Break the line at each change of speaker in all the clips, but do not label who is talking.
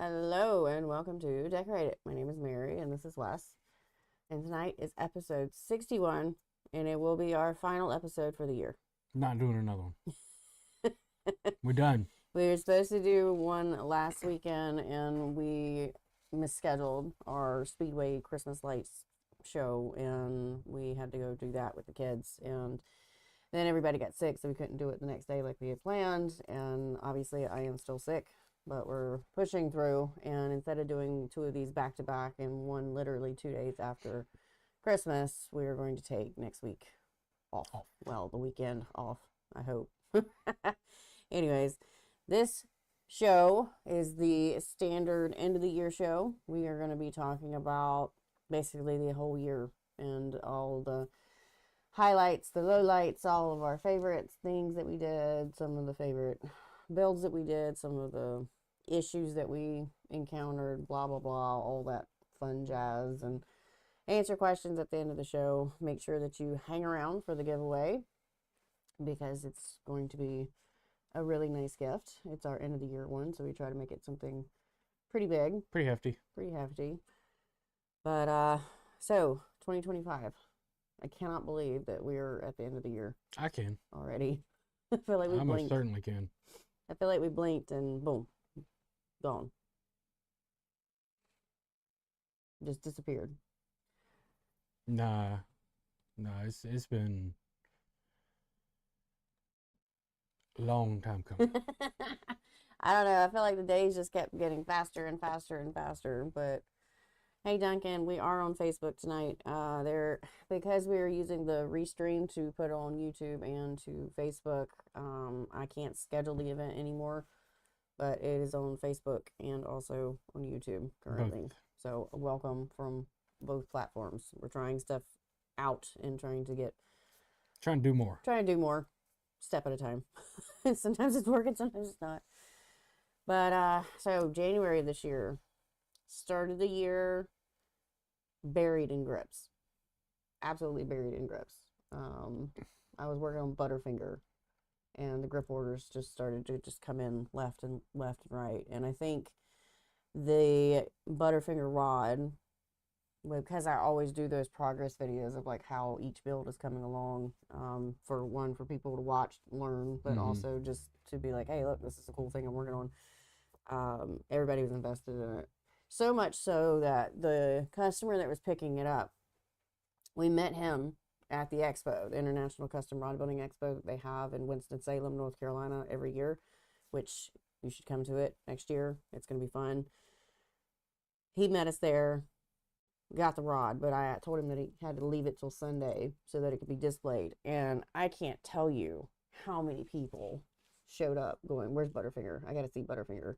Hello and welcome to Decorate It. My name is Mary and this is Wes. And tonight is episode 61 and it will be our final episode for the year.
Not doing another one. We're done.
We were supposed to do one last weekend and we misscheduled our Speedway Christmas lights show and we had to go do that with the kids, and then everybody got sick so we couldn't do it the next day like we had planned, and obviously I am still sick, but we're pushing through, and instead of doing two of these back to back and one literally 2 days after Christmas, we are going to take next week off. Well, the weekend off, I hope. Anyways, this show is the standard end of the year show. We are going to be talking about basically the whole year and all the highlights, the lowlights, all of our favorites, things that we did, some of the favorite builds that we did, some of the issues that we encountered, blah blah blah, all that fun jazz, and answer questions at the end of the show. Make sure that you hang around for the giveaway because it's going to be a really nice gift. It's our end of the year one, so we try to make it something pretty big,
Pretty hefty.
But so 2025, I cannot believe that we're at the end of the year.
I can
already. I feel like we
I
blinked.
most certainly can.
I feel like we blinked and boom, gone. Just disappeared.
Nah, it's been a long time coming.
I don't know. I feel like the days just kept getting faster and faster and faster. But hey, Duncan, we are on Facebook tonight. Because we are using the Restream to put on YouTube and to Facebook. I can't schedule the event anymore, but it is on Facebook and also on YouTube currently.
Both.
So welcome from both platforms. We're trying stuff out and trying to
do more.
Trying to do more, step at a time. Sometimes it's working, sometimes it's not. But so January of this year, started the year buried in grips. Absolutely buried in grips. I was working on Butterfinger, and the grip orders just started to just come in left and right. And I think the Butterfinger rod, because I always do those progress videos of like how each build is coming along, for people to watch, learn, but also just to be like, hey, look, this is a cool thing I'm working on. Everybody was invested in it. So much so that the customer that was picking it up, we met him at the expo, the International Custom Rod Building Expo that they have in Winston-Salem, North Carolina every year, which you should come to it next year. It's going to be fun. He met us there, got the rod, but I told him that he had to leave it till Sunday so that it could be displayed. And I can't tell you how many people showed up going, where's Butterfinger? I got to see Butterfinger.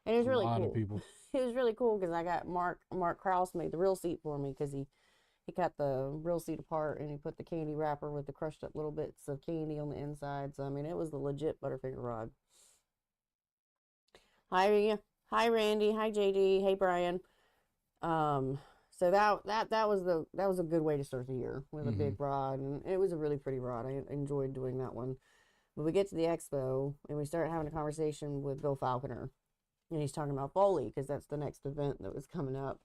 And it was really cool. A lot of people. It was really cool because I got Mark Krause made the real seat for me because he cut the real seat apart and he put the candy wrapper with the crushed up little bits of candy on the inside. So I mean, it was the legit Butterfinger rod. Hi Randy, hi JD, hey Brian. So that was a good way to start the year with a big rod, and it was a really pretty rod. I enjoyed doing that one. But we get to the expo and we start having a conversation with Bill Falconer. And he's talking about Foley because that's the next event that was coming up.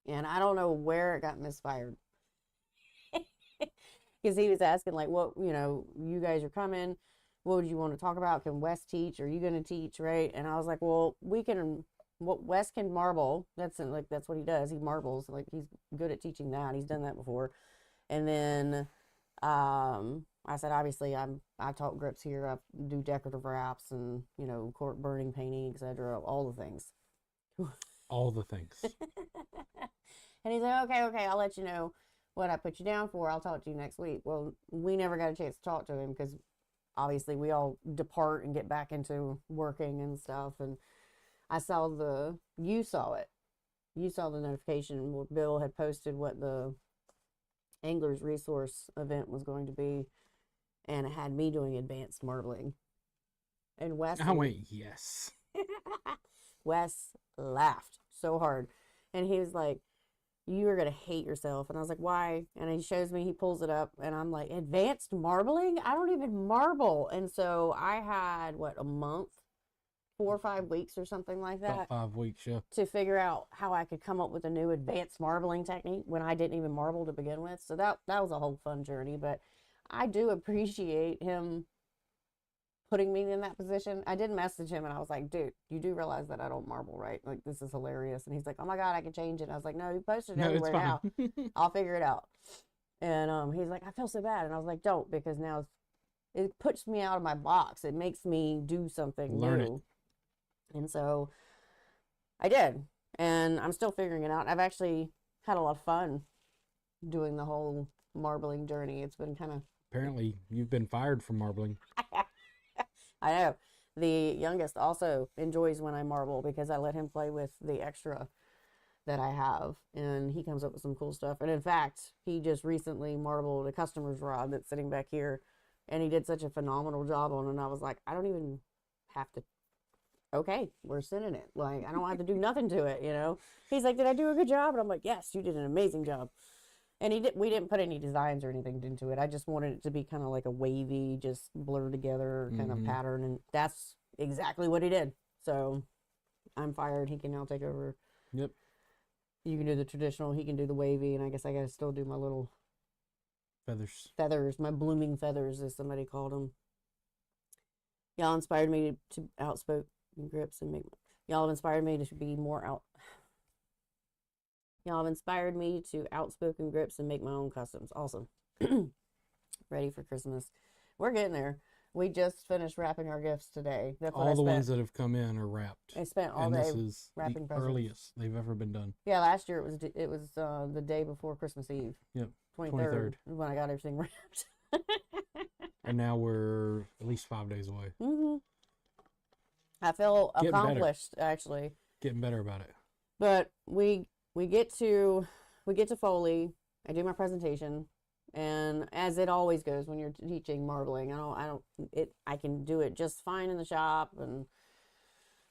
And I don't know where it got misfired. Because he was asking, like, what, you guys are coming. What would you want to talk about? Can Wes teach? Are you going to teach, right? And I was like, well, Wes can marble. That's what he does. He marbles. Like, he's good at teaching that. He's done that before. And then I said, obviously, I've taught grips here. I do decorative wraps and, cork burning, painting, etc. All the things.
All the things.
And he's like, okay, I'll let you know what I put you down for, I'll talk to you next week. Well, we never got a chance to talk to him because obviously we all depart and get back into working and stuff. And you saw it. You saw the notification where Bill had posted what the Anglers Resource event was going to be, and it had me doing advanced marbling. And
I went, yes.
Wes laughed so hard. And he was like, you are going to hate yourself. And I was like, why? And he shows me, he pulls it up, and I'm like, advanced marbling? I don't even marble. And so I had, a month? 4 or 5 weeks or something like that.
About 5 weeks, yeah.
To figure out how I could come up with a new advanced marbling technique when I didn't even marble to begin with. So that was a whole fun journey. But I do appreciate him putting me in that position. I did message him and I was like, dude, you do realize that I don't marble, right? Like, this is hilarious. And he's like, oh my God, I can change it. And I was like, no, you posted it everywhere now. I'll figure it out. And he's like, I feel so bad. And I was like, don't, because now it puts me out of my box. It makes me do something
Learn
new.
it.
And so I did. And I'm still figuring it out. I've actually had a lot of fun doing the whole marbling journey. It's been kind of...
Apparently, you've been fired from marbling.
I know. The youngest also enjoys when I marble because I let him play with the extra that I have. And he comes up with some cool stuff. And in fact, he just recently marbled a customer's rod that's sitting back here. And he did such a phenomenal job on it. And I was like, I don't even have to... Okay, we're sending it. Like, I don't have to do nothing to it, you know? He's like, did I do a good job? And I'm like, yes, you did an amazing job. And we didn't put any designs or anything into it. I just wanted it to be kind of like a wavy, just blurred together kind of pattern. And that's exactly what he did. So I'm fired. He can now take over.
Yep.
You can do the traditional. He can do the wavy. And I guess I got to still do my little feathers, my blooming feathers, as somebody called them. Y'all inspired me to outspoken grips and make... Y'all have inspired me to be more out... Y'all have inspired me to outspoken grips and make my own customs. Awesome. Ready for Christmas. We're getting there. We just finished wrapping our gifts today. That's what
all the ones that have come in are wrapped.
I spent all
and
day
this is
wrapping
the
presents.
earliest they've ever been done.
Yeah, last year it was the day before Christmas Eve.
Yep.
23rd is when I got everything wrapped.
And now we're at least 5 days away.
Mm-hmm. I feel accomplished, actually.
Getting better about it.
But we get to Foley. I do my presentation, and as it always goes when you're teaching marbling, I can do it just fine in the shop,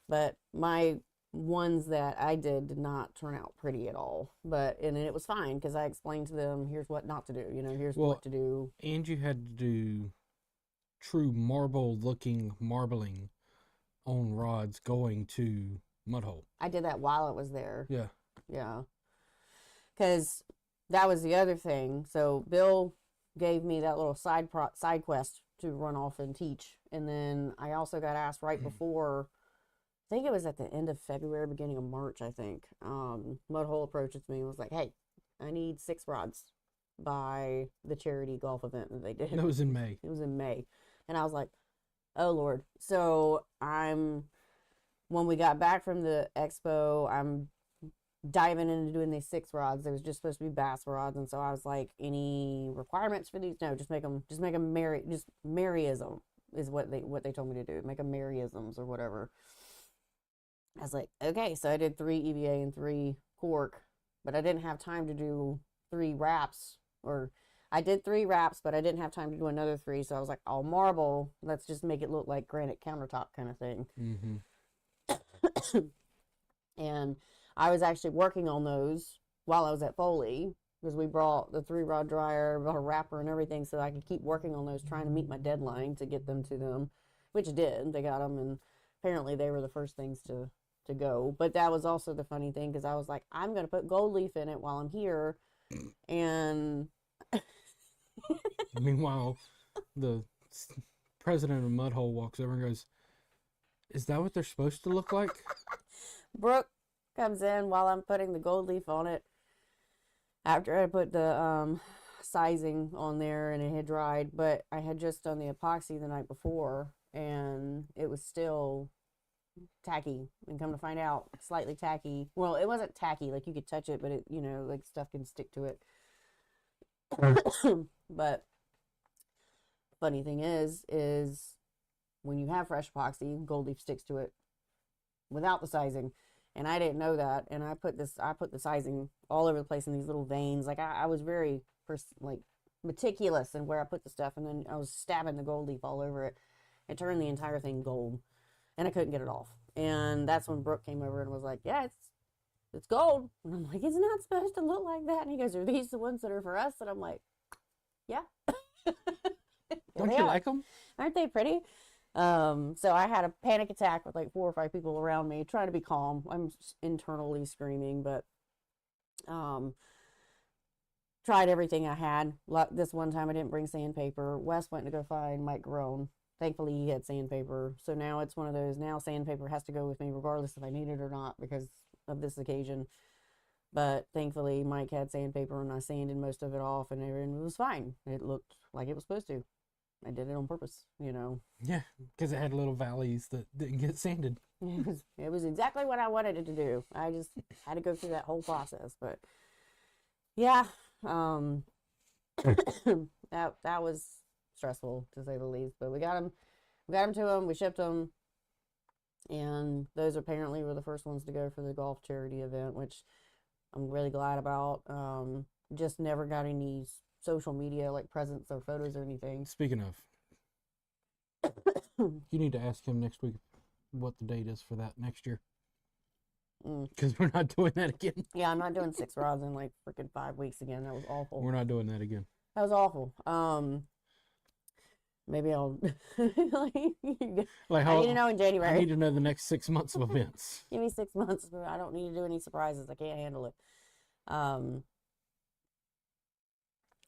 but my ones that I did not turn out pretty at all. And it was fine because I explained to them, here's what not to do. Here's what to do.
And you had to do true marble-looking marbling on rods going to Mudhole. I
did that while I was there.
Yeah.
Yeah. Because that was the other thing. So Bill gave me that little side quest to run off and teach. And then I also got asked right before, I think it was at the end of February, beginning of March, I think. Mudhole approaches me and was like, hey, I need 6 rods by the charity golf event that they did.
That was in May.
It was in May. And I was like, oh, Lord. So when we got back from the expo, I'm diving into doing these 6 rods. There was just supposed to be bass rods. And so I was like, any requirements for these? No, just make them Maryism is what they told me to do. Make them Maryisms or whatever. I was like, okay. So I did 3 EVA and 3 cork, but I didn't have time to do 3 wraps, or I did 3 wraps, but I didn't have time to do another 3. So I was like, I'll marble. Let's just make it look like granite countertop kind of thing.
Mm-hmm.
And I was actually working on those while I was at Foley because we brought the 3-rod dryer, brought a wrapper and everything so I could keep working on those, trying to meet my deadline to get them to them, which did. They got them, and apparently they were the first things to go. But that was also the funny thing because I was like, I'm going to put gold leaf in it while I'm here. And
meanwhile, the president of Mudhole walks over and goes, is that what they're supposed to look like?
Brooke comes in while I'm putting the gold leaf on it. After I put the sizing on there and it had dried, but I had just done the epoxy the night before and it was still tacky. And come to find out, slightly tacky. Well, it wasn't tacky, like you could touch it, but it, like stuff can stick to it. But funny thing is when you have fresh epoxy, gold leaf sticks to it without the sizing. And I didn't know that. And I put the sizing all over the place in these little veins. Like I was very like meticulous in where I put the stuff, and then I was stabbing the gold leaf all over it. It turned the entire thing gold, and I couldn't get it off. And that's when Brooke came over and was like, "Yeah, it's gold." And I'm like, "It's not supposed to look like that." And he goes, "Are these the ones that are for us?" And I'm like, "Yeah."
Don't you like them?
Aren't they pretty? So I had a panic attack with like 4 or 5 people around me, trying to be calm. I'm internally screaming, but tried everything I had. This one time I didn't bring sandpaper. Wes went to go find Mike Grown. Thankfully he had sandpaper. So now it's one of those, now sandpaper has to go with me regardless if I need it or not because of this occasion. But thankfully Mike had sandpaper and I sanded most of it off and it was fine. It looked like it was supposed to. I did it on purpose, you know.
Yeah, because it had little valleys that didn't get sanded.
It was exactly what I wanted it to do. I just had to go through that whole process. But yeah, that was stressful to say the least. But we got them to him. We shipped them, and those apparently were the first ones to go for the golf charity event, which I'm really glad about. Just never got any social media like presents or photos or anything.
Speaking of, you need to ask him next week what the date is for that next year. Because we're not doing that again.
Yeah, I'm not doing 6 rods in like freaking 5 weeks again. That was awful.
We're not doing that again.
That was awful. Maybe I'll
like
I need to know in January.
I need to know the next 6 months of events.
Give me 6 months. I don't need to do any surprises. I can't handle it.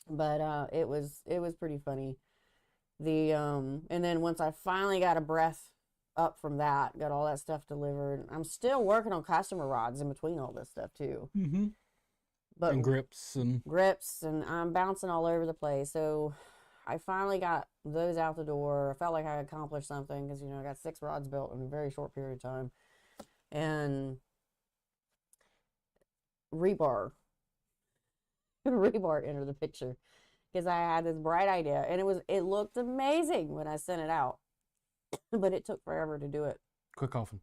But it was pretty funny. And then once I finally got a breath up from that, got all that stuff delivered. I'm still working on customer rods in between all this stuff too.
Mm-hmm.
But
and grips, and
I'm bouncing all over the place. So I finally got those out the door. I felt like I accomplished something because, you know, I got 6 rods built in a very short period of time. And rebar entered the picture because I had this bright idea, and it looked amazing when I sent it out, but it took forever to do it.
Quit coughing.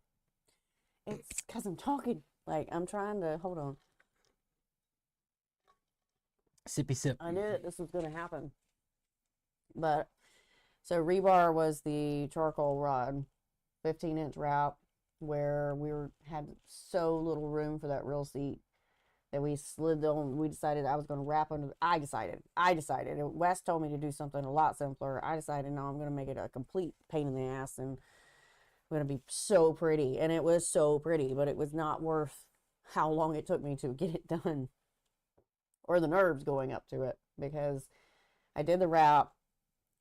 It's because I'm talking. Like, I'm trying to, hold on.
Sippy sip.
I knew that this was going to happen. But, so rebar was the charcoal rod, 15-inch wrap, where had so little room for that real seat that we slid on. We decided I was going to wrap under. I decided. Wes told me to do something a lot simpler. I decided, no, I'm going to make it a complete pain in the ass, and going to be so pretty. And it was so pretty, but it was not worth how long it took me to get it done, or the nerves going up to it, because I did the wrap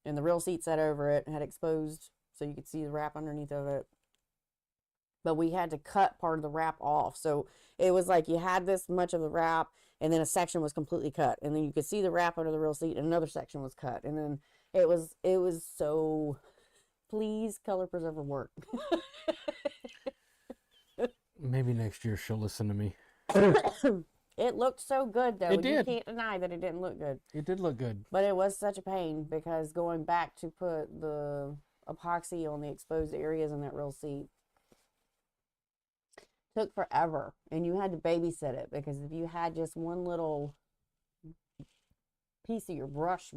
and the real seat set over it, had exposed so you could see the wrap underneath of it. But we had to cut part of the wrap off. So it was like you had this much of the wrap, and then a section was completely cut. And then you could see the wrap under the real seat, and another section was cut. And then it was so, please, color preserver work.
Maybe next year she'll listen to me.
It looked so good, though.
It did.
You can't deny that it didn't look good.
It did look good.
But it was such a pain, because going back to put the epoxy on the exposed areas in that real seat took forever, and you had to babysit it, because if you had just one little piece of your brush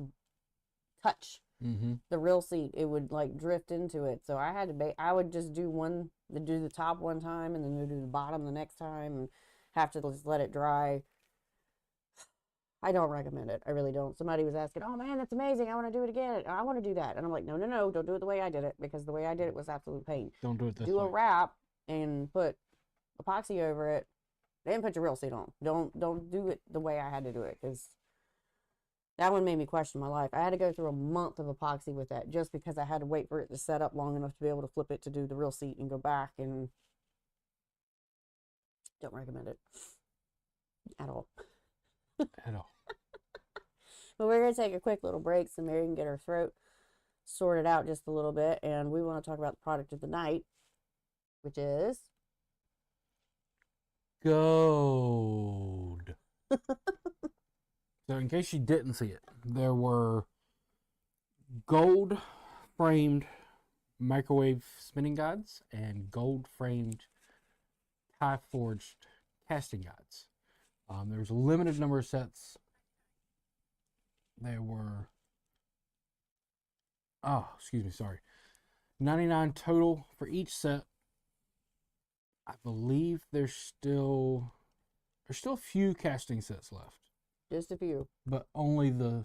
touch the real seat, it would like drift into it. So I had to I would just do the top one time, and then do the bottom the next time, and have to just let it dry. I don't recommend it. I really don't. Somebody was asking, "Oh man, that's amazing. I want to do it again. I want to do that." And I'm like, no, don't do it the way I did it, because the way I did it was absolute pain.
Don't do it this way.
Do a wrap and put epoxy over it, then put your real seat on. Don't do it the way I had to do it, because that one made me question my life. I had to go through a month of epoxy with that, just because I had to wait for it to set up long enough to be able to flip it to do the real seat and go back. And don't recommend it at all.
At all.
But we're going to take a quick little break so Mary can get her throat sorted out just a little bit, and we want to talk about the product of the night, which is
gold. So in case you didn't see it, there were gold framed microwave spinning guides and gold framed tie forged casting guides. There was a limited number of sets. There were, excuse me, sorry, 99 total for each set. I believe there's still a few casting sets left.
Just a few.
But only the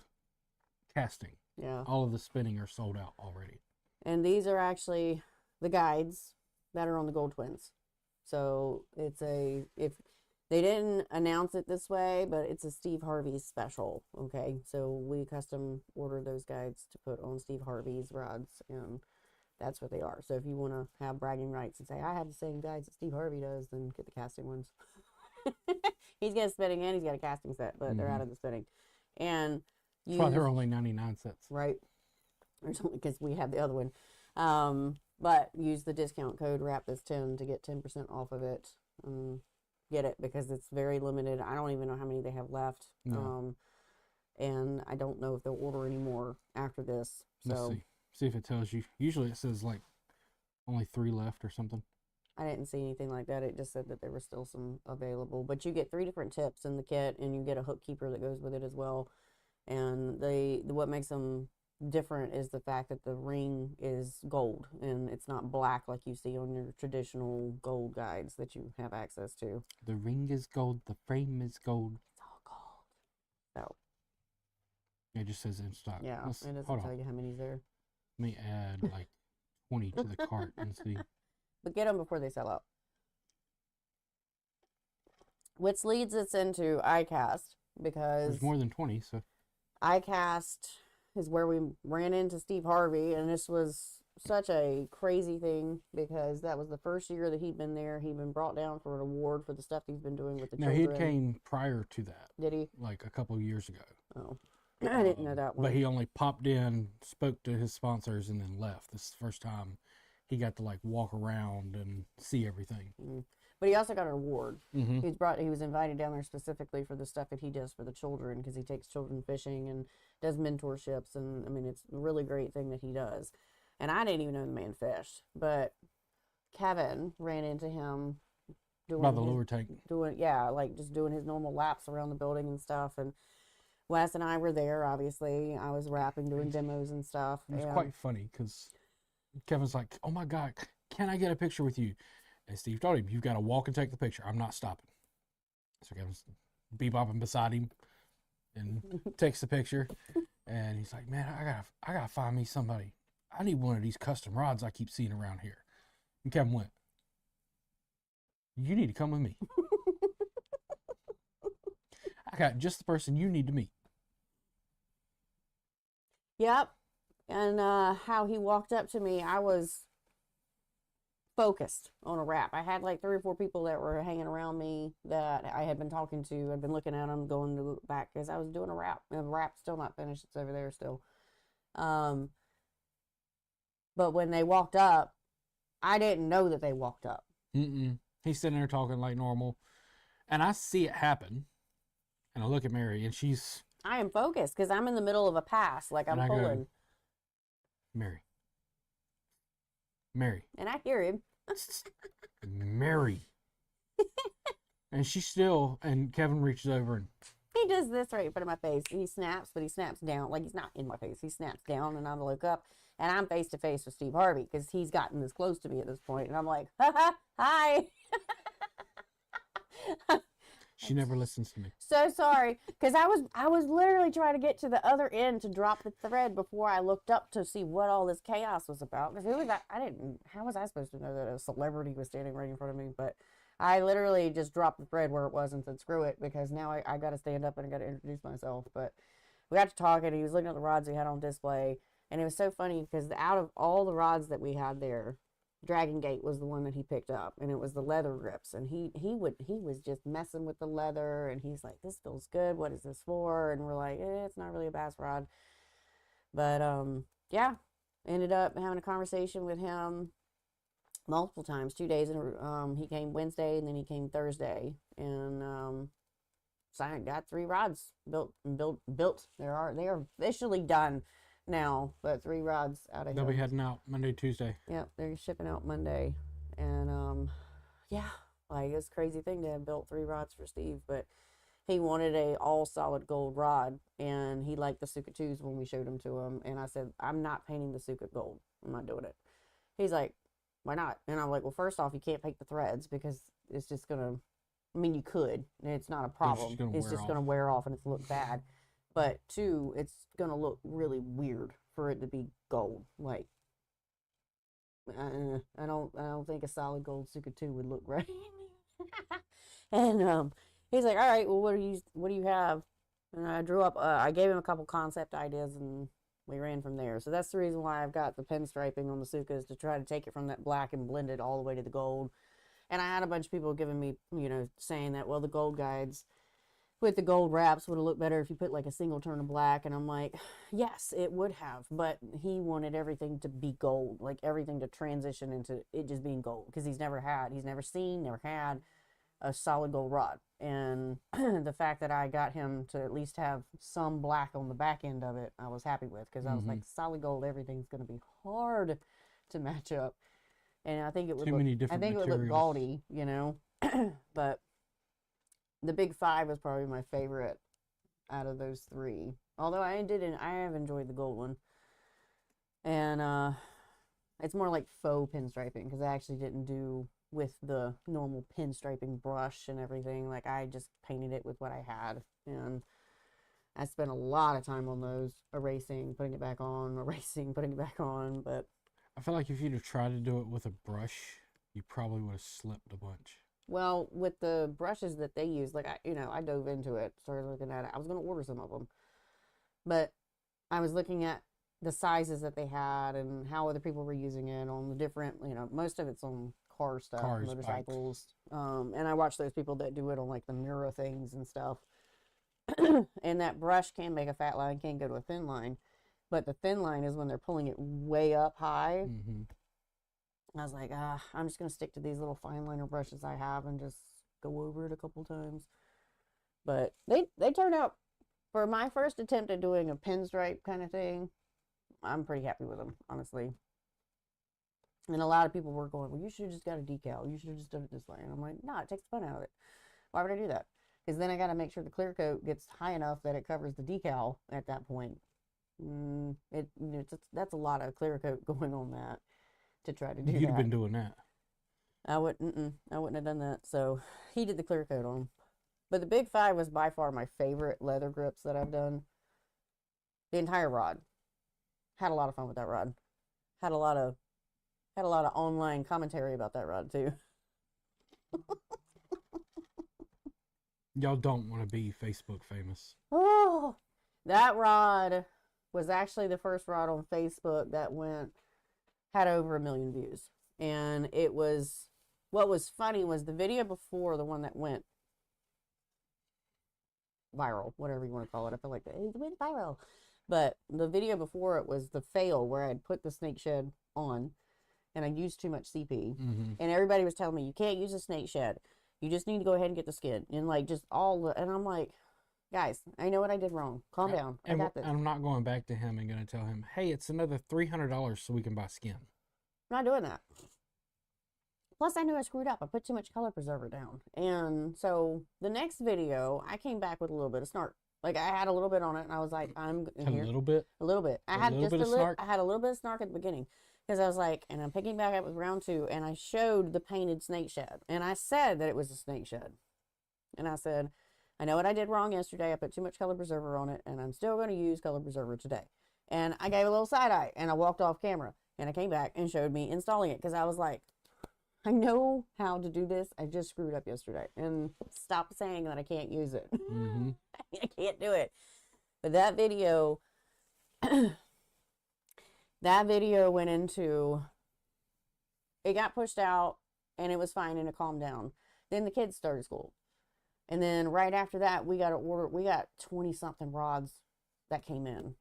casting.
Yeah.
All of the spinning are sold out already.
And these are actually the guides that are on the Gold Twins. So if they didn't announce it this way, but it's a Steve Harvey's special. Okay. So we custom order those guides to put on Steve Harvey's rods, and that's what they are. So if you want to have bragging rights and say, I have the same guides that Steve Harvey does, then get the casting ones. He's got a spinning and he's got a casting set, but they're out of the spinning. And
that's why there are only 99 sets.
Right. Or something, because we have the other one. But use the discount code WRAP10 to get 10% off of it. Get it, because it's very limited. I don't even know how many they have left.
No.
And I don't know if they'll order any more after this. So
Let's see if it tells you. Usually it says like only 3 left or something.
I didn't see anything like that. It just said that there were still some available. But you get 3 different tips in the kit, and you get a hook keeper that goes with it as well. And what makes them different is the fact that the ring is gold, and it's not black like you see on your traditional gold guides that you have access to.
The ring is gold. The frame is gold.
It's all gold. So.
It just says in stock.
Yeah, it doesn't tell you how many's there.
Let me add like 20 to the cart and see.
But get them before they sell out. Which leads us into iCast, because
there's more than 20, so
iCast is where we ran into Steve Harvey, and this was such a crazy thing because that was the first year that he'd been there. He'd been brought down for an award for the stuff he's been doing with the children.
No, he came prior to that.
Did he?
Like a couple of years ago.
Oh, I didn't know that one.
But he only popped in, spoke to his sponsors, and then left. This is the first time he got to like walk around and see everything.
But he also got an award.
Mm-hmm.
He was invited down there specifically for the stuff that he does for the children, because he takes children fishing and does mentorships, and I mean, it's a really great thing that he does. And I didn't even know the man fished, but Kevin ran into him
by the lower tank.
Just doing his normal laps around the building and stuff. And Wes and I were there. Obviously, I was rapping, doing demos and stuff.
It was quite funny because Kevin's like, "Oh my God, can I get a picture with you?" And Steve told him, "You've got to walk and take the picture. I'm not stopping." So Kevin's bebopping beside him and takes the picture. And he's like, "Man, I gotta find me somebody. I need one of these custom rods I keep seeing around here." And Kevin went, "You need to come with me. I got just the person you need to meet."
Yep. And how he walked up to me, I was focused on a wrap. I had like 3 or 4 people that were hanging around me that I had been talking to. I'd been looking at them, going to look back because I was doing a wrap. And the wrap's still not finished. It's over there still. But when they walked up, I didn't know that they walked up.
He's sitting there talking like normal. And I see it happen. And I look at Mary, and
I am focused because I'm in the middle of a pass. Like I'm pulling.
Go, Mary.
And I hear him.
Mary. And and Kevin reaches over and
he does this right in front of my face. He snaps, but he snaps down. Like, he's not in my face. He snaps down, and I look up, and I'm face to face with Steve Harvey because he's gotten this close to me at this point. And I'm like, hi.
She never listens to me.
So sorry, because I was literally trying to get to the other end to drop the thread before I looked up to see what all this chaos was about. Because who was that? How was I supposed to know that a celebrity was standing right in front of me? But I literally just dropped the thread where it was and said, screw it, because now I got to stand up and I got to introduce myself. But we got to talking. He was looking at the rods he had on display. And it was so funny because out of all the rods that we had there, Dragon Gate was the one that he picked up, and it was the leather grips, and he was just messing with the leather, and he's like, this feels good, what is this for? And we're like, it's not really a bass rod. But yeah, ended up having a conversation with him multiple times, 2 days, and he came Wednesday, and then he came Thursday, and So I got 3 rods built. They are officially done now, but 3 rods out of
They'll
here.
be heading out Monday, Tuesday.
Yep, they're shipping out Monday. And yeah, like it's a crazy thing to have built 3 rods for Steve, but he wanted a all solid gold rod, and he liked the Suka 2s when we showed them to him. And I said, I'm not painting the Suka gold. I'm not doing it. He's like, why not? And I'm like, well, first off, you can't paint the threads because it's just gonna. I mean, you could, and it's not a problem. It's just gonna wear off and it's look bad. But 2, it's gonna look really weird for it to be gold. Like, I don't think a solid gold Suka 2 would look right. And he's like, all right, well, what do you have? And I drew up. I gave him a couple concept ideas, and we ran from there. So that's the reason why I've got the pinstriping on the Sukas, to try to take it from that black and blend it all the way to the gold. And I had a bunch of people giving me, saying that, well, the gold guides with the gold wraps would have looked better if you put like a single turn of black. And I'm like, yes, it would have. But he wanted everything to be gold, like everything to transition into it just being gold, because he's never had a solid gold rod. And the fact that I got him to at least have some black on the back end of it, I was happy with, because I was like, solid gold, everything's going to be hard to match up. And I think it would look gaudy, but the Big 5 was probably my favorite out of those 3. Although I have enjoyed the gold one. And it's more like faux pinstriping, because I actually didn't do with the normal pinstriping brush and everything. Like, I just painted it with what I had. And I spent a lot of time on those, erasing, putting it back on, erasing, putting it back on. But
I feel like if you'd have tried to do it with a brush, you probably would have slipped a bunch.
Well, with the brushes that they use, like, I dove into it, started looking at it. I was going to order some of them, but I was looking at the sizes that they had and how other people were using it on the different, most of it's on car stuff, motorcycles. And I watch those people that do it on like the Mura things and stuff. And that brush can make a fat line, can go to a thin line. But the thin line is when they're pulling it way up high.
Mm-hmm.
I was like, I'm just going to stick to these little fine liner brushes I have and just go over it a couple times. But they turned out, for my first attempt at doing a pinstripe kind of thing, I'm pretty happy with them, honestly. And a lot of people were going, well, you should have just got a decal. You should have just done it this way. And I'm like, no, it takes the fun out of it. Why would I do that? Because then I got to make sure the clear coat gets high enough that it covers the decal at that point. That's a lot of clear coat going on that to try to do that.
You'd have been doing that.
I wouldn't have done that. So he did the clear coat on. But the Big 5 was by far my favorite leather grips that I've done. The entire rod. Had a lot of fun with that rod. Had a lot of online commentary about that rod too.
Y'all don't want to be Facebook famous.
Oh, that rod was actually the first rod on Facebook that had over 1 million views. And what was funny was the video before the one that went viral, whatever you want to call it. I feel like it went viral. But the video before it was the fail, where I'd put the snake shed on and I used too much CP.
Mm-hmm.
And everybody was telling me, you can't use a snake shed. You just need to go ahead and get the skin. And like and I'm like, guys, I know what I did wrong. Calm down. I got this.
I'm not going back to him and going to tell him, hey, it's another $300 so we can buy skin.
I'm not doing that. Plus, I knew I screwed up. I put too much color preserver down. And so the next video, I came back with a little bit of snark. Like, I had a little bit on it, and I was like,
A little bit?
A little bit. I had a little bit of snark at the beginning. Because I was like, and I'm picking back up with round 2, and I showed the painted snake shed. And I said that it was a snake shed. And I said, I know what I did wrong yesterday. I put too much color preserver on it, and I'm still going to use color preserver today. And I gave a little side eye, and I walked off camera. And I came back and showed me installing it, because I was like, I know how to do this. I just screwed up yesterday. And stop saying that I can't use it.
Mm-hmm.
I can't do it. But that video... That video went into, it got pushed out and it was fine and it calmed down. Then the kids started school. And then right after that, we got 20 something rods that came in.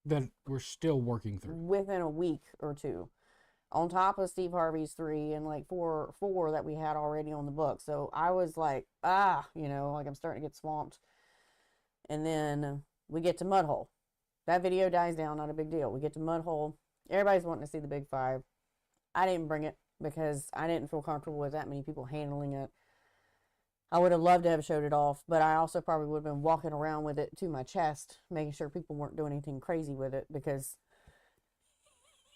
That we're still working through.
Within a week or two. on top of Steve Harvey's 3 and like four that we had already on the book. So I was like, like I'm starting to get swamped. And then we get to Mudhole. That video dies down, not a big deal. We get to Mudhole. Everybody's wanting to see the big 5. I didn't bring it because I didn't feel comfortable with that many people handling it. I would have loved to have showed it off, but I also probably would have been walking around with it to my chest, making sure people weren't doing anything crazy with it because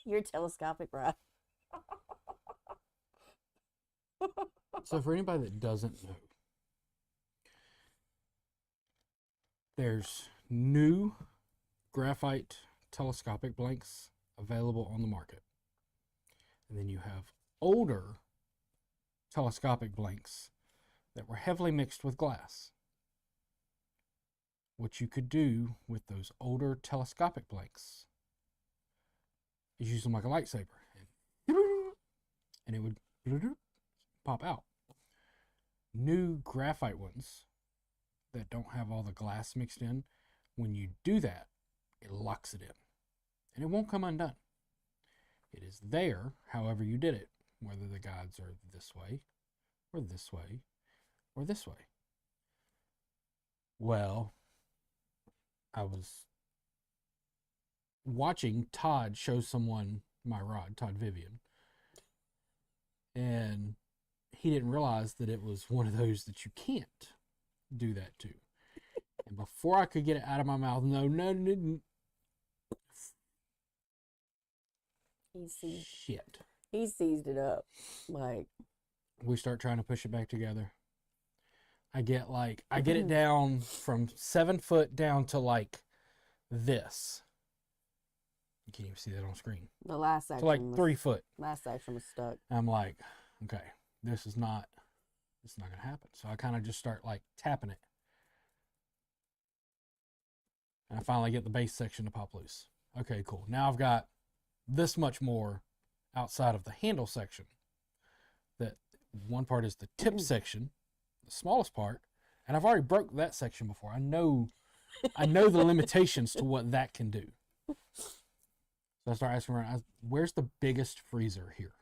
you're telescopic, right?
So for anybody that doesn't know, there's new graphite telescopic blanks available on the market. And then you have older telescopic blanks that were heavily mixed with glass. What you could do with those older telescopic blanks is use them like a lightsaber. And it would pop out. New graphite ones that don't have all the glass mixed in, when you do that, it locks it in. And it won't come undone. It is there, however you did it, whether the guides are this way, or this way, or this way. Well, I was watching Todd show someone my rod, Todd Vivian, and he didn't realize that it was one of those that you can't do that to. And before I could get it out of my mouth, no. Shit.
He seized it up. Like,
we start trying to push it back together. I get it down from 7 foot down to like this. You can't even see that on screen.
The last section.
To like 3 foot.
Last section was stuck.
I'm like, okay, this is not going to happen. So I kind of just start like tapping it. And I finally get the base section to pop loose. Okay, cool. Now I've got this much more outside of the handle section. That one part is the tip section, the smallest part, and I've already broke that section before. I know the limitations to what that can do. So I start asking around, where's the biggest freezer here?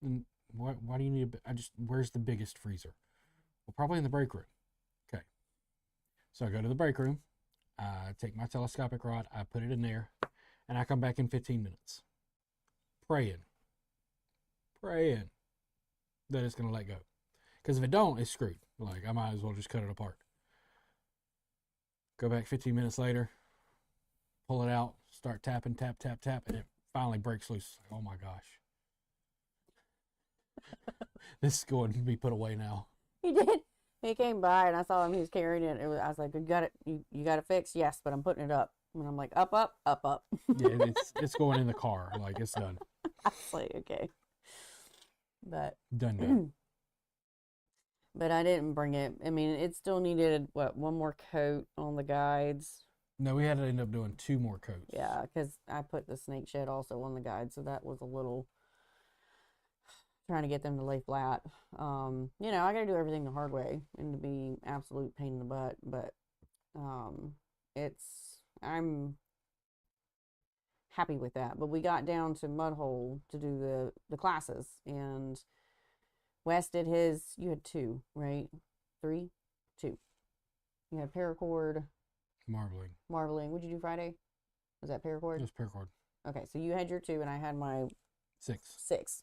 And why do you need where's the biggest freezer? Well, probably in the break room. Okay. So I go to the break room, I take my telescopic rod, I put it in there, and I come back in 15 minutes. Praying that it's going to let go. Because if it don't, it's screwed. Like, I might as well just cut it apart. Go back 15 minutes later, pull it out, start tapping, tap, and it finally breaks loose. Like, oh my gosh. This is going to be put away now.
He did. He came by and I saw him. He was carrying it. I was like, "You got it. You got it fixed." Yes, but I'm putting it up. And I'm like, up.
Yeah, it's going in the car. Like, it's done.
I was like, okay, but
done.
But I didn't bring it. I mean, it still needed one more coat on the guides.
No, we had to end up doing 2 more coats.
Yeah, because I put the snake shed also on the guide, so that was a little trying to get them to lay flat. I got to do everything the hard way and to be absolute pain in the butt, but I'm happy with that. But we got down to Mudhole to do the classes, and Wes did his. You had 2, right? 3? 2. You had paracord. Marbling. What'd you do Friday? Was that paracord?
It was paracord.
Okay, so you had your 2, and I had my
6.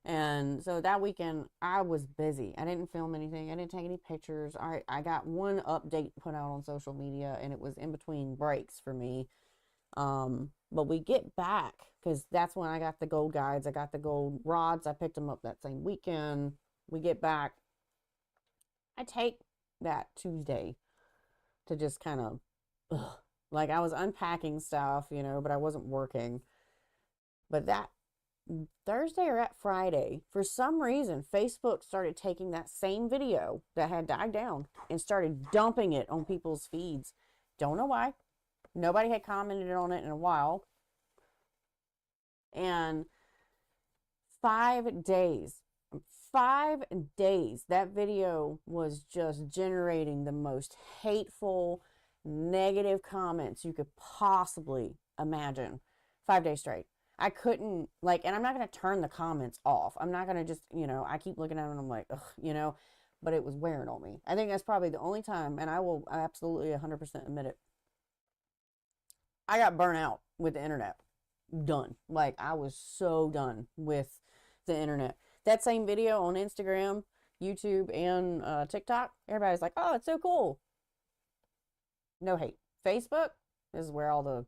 And so that weekend I was busy. I didn't film anything. I didn't take any pictures. I got one update put out on social media, and it was in between breaks for me. But we get back because that's when I got the gold guides. I got the gold rods. I picked them up that same weekend. We get back. I take that Tuesday to just kind of like I was unpacking stuff, but I wasn't working. But that Thursday or that Friday, for some reason, Facebook started taking that same video that had died down and started dumping it on people's feeds. Don't know why. Nobody had commented on it in a while. And 5 days, that video was just generating the most hateful, negative comments you could possibly imagine. 5 days straight. I couldn't, like, and I'm not going to turn the comments off. I'm not going to just, I keep looking at it and I'm like, ugh, but it was wearing on me. I think that's probably the only time, and I will absolutely 100% admit it. I got burnt out with the internet. Done. Like, I was so done with the internet. That same video on Instagram, YouTube, and TikTok, everybody's like, oh, it's so cool. No hate. Facebook is where all the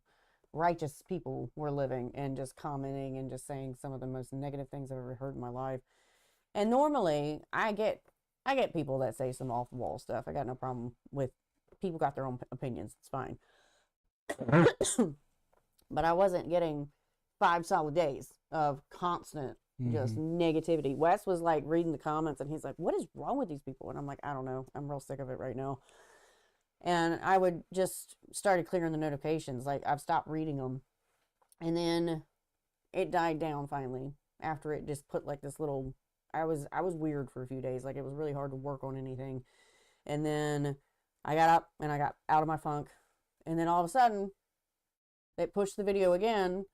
righteous people were living and just commenting and just saying some of the most negative things I've ever heard in my life. And normally I get people that say some off the wall stuff. I got no problem with people got their own opinions. It's fine. But I wasn't getting 5 solid days of constant just negativity. Wes was like reading the comments and he's like, what is wrong with these people? And I'm like, I don't know. I'm real sick of it right now. And I would just started clearing the notifications. Like, I've stopped reading them. And then it died down finally after it just put like this little, I was weird for a few days. Like, it was really hard to work on anything. And then I got up and I got out of my funk. And then all of a sudden they pushed the video again,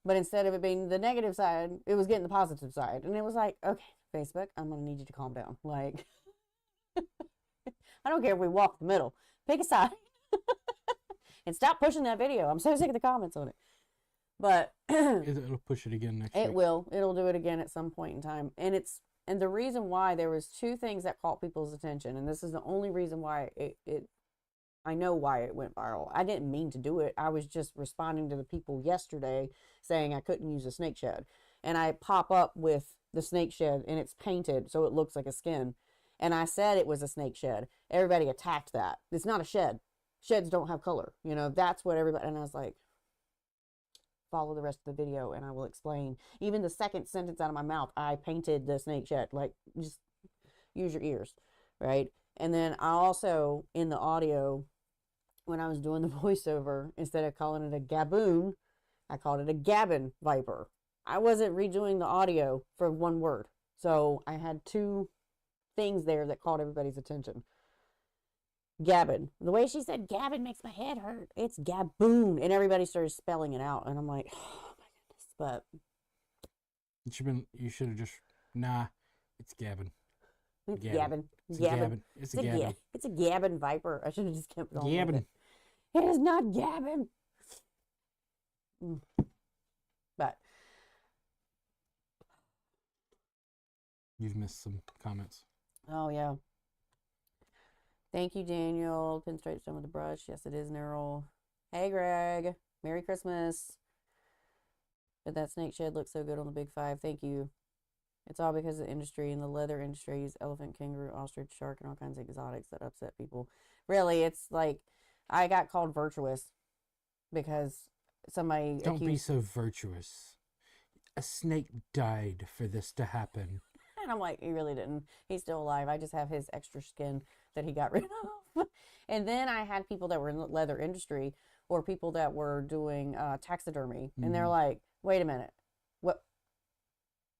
but instead of it being the negative side, it was getting the positive side. And it was like, okay, Facebook, I'm going to need you to calm down. Like, I don't care if we walk the middle. Pick a side. And stop pushing that video. I'm so sick of the comments on it. But
it'll push it again next week.
It will. It'll do it again at some point in time. And the reason why, there was 2 things that caught people's attention, and this is the only reason why I know why it went viral. I didn't mean to do it. I was just responding to the people yesterday saying I couldn't use a snake shed. And I pop up with the snake shed and it's painted so it looks like a skin. And I said it was a snake shed. Everybody attacked that. It's not a shed. Sheds don't have color. That's what everybody, and I was like, follow the rest of the video and I will explain. Even the second sentence out of my mouth, I painted the snake shed. Like, just use your ears, right? And then I also, in the audio, when I was doing the voiceover, instead of calling it a gaboon, I called it a gabbin viper. I wasn't redoing the audio for one word. So I had 2 things there that caught everybody's attention. Gabbin. The way she said gabbin makes my head hurt. It's gaboon. And everybody started spelling it out. And I'm like, oh my goodness. But
you should have just, nah, it's gabbin.
Gabbin.
It's a gabbin. It's a gabbin.
It's a gabbin viper. I should have just kept going.
Gabbin.
It is not gabbin. But
you've missed some comments.
Oh, yeah. Thank you, Daniel. Pinstripe stone with a brush. Yes, it is neural. Hey, Greg. Merry Christmas. But that snake shed looks so good on the Big 5. Thank you. It's all because of the industry, and the leather industry use elephant, kangaroo, ostrich, shark, and all kinds of exotics that upset people. Really, it's like, I got called virtuous because somebody
Don't be so virtuous. A snake died for this to happen.
And I'm like, he really didn't. He's still alive. I just have his extra skin that he got rid of. And then I had people that were in the leather industry or people that were doing taxidermy. And they're like, wait a minute. What?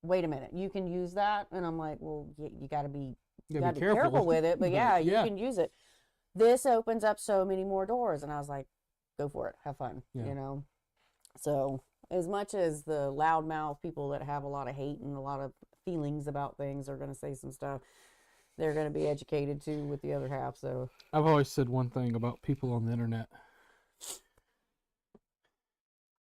Wait a minute. You can use that? And I'm like, well, you got to be careful with it. But yeah, you can use it. This opens up so many more doors. And I was like, go for it. Have fun, So as much as the loudmouth people that have a lot of hate and a lot of feelings about things are going to say some stuff, they're going to be educated too with the other half. So
I've always said one thing about people on the internet.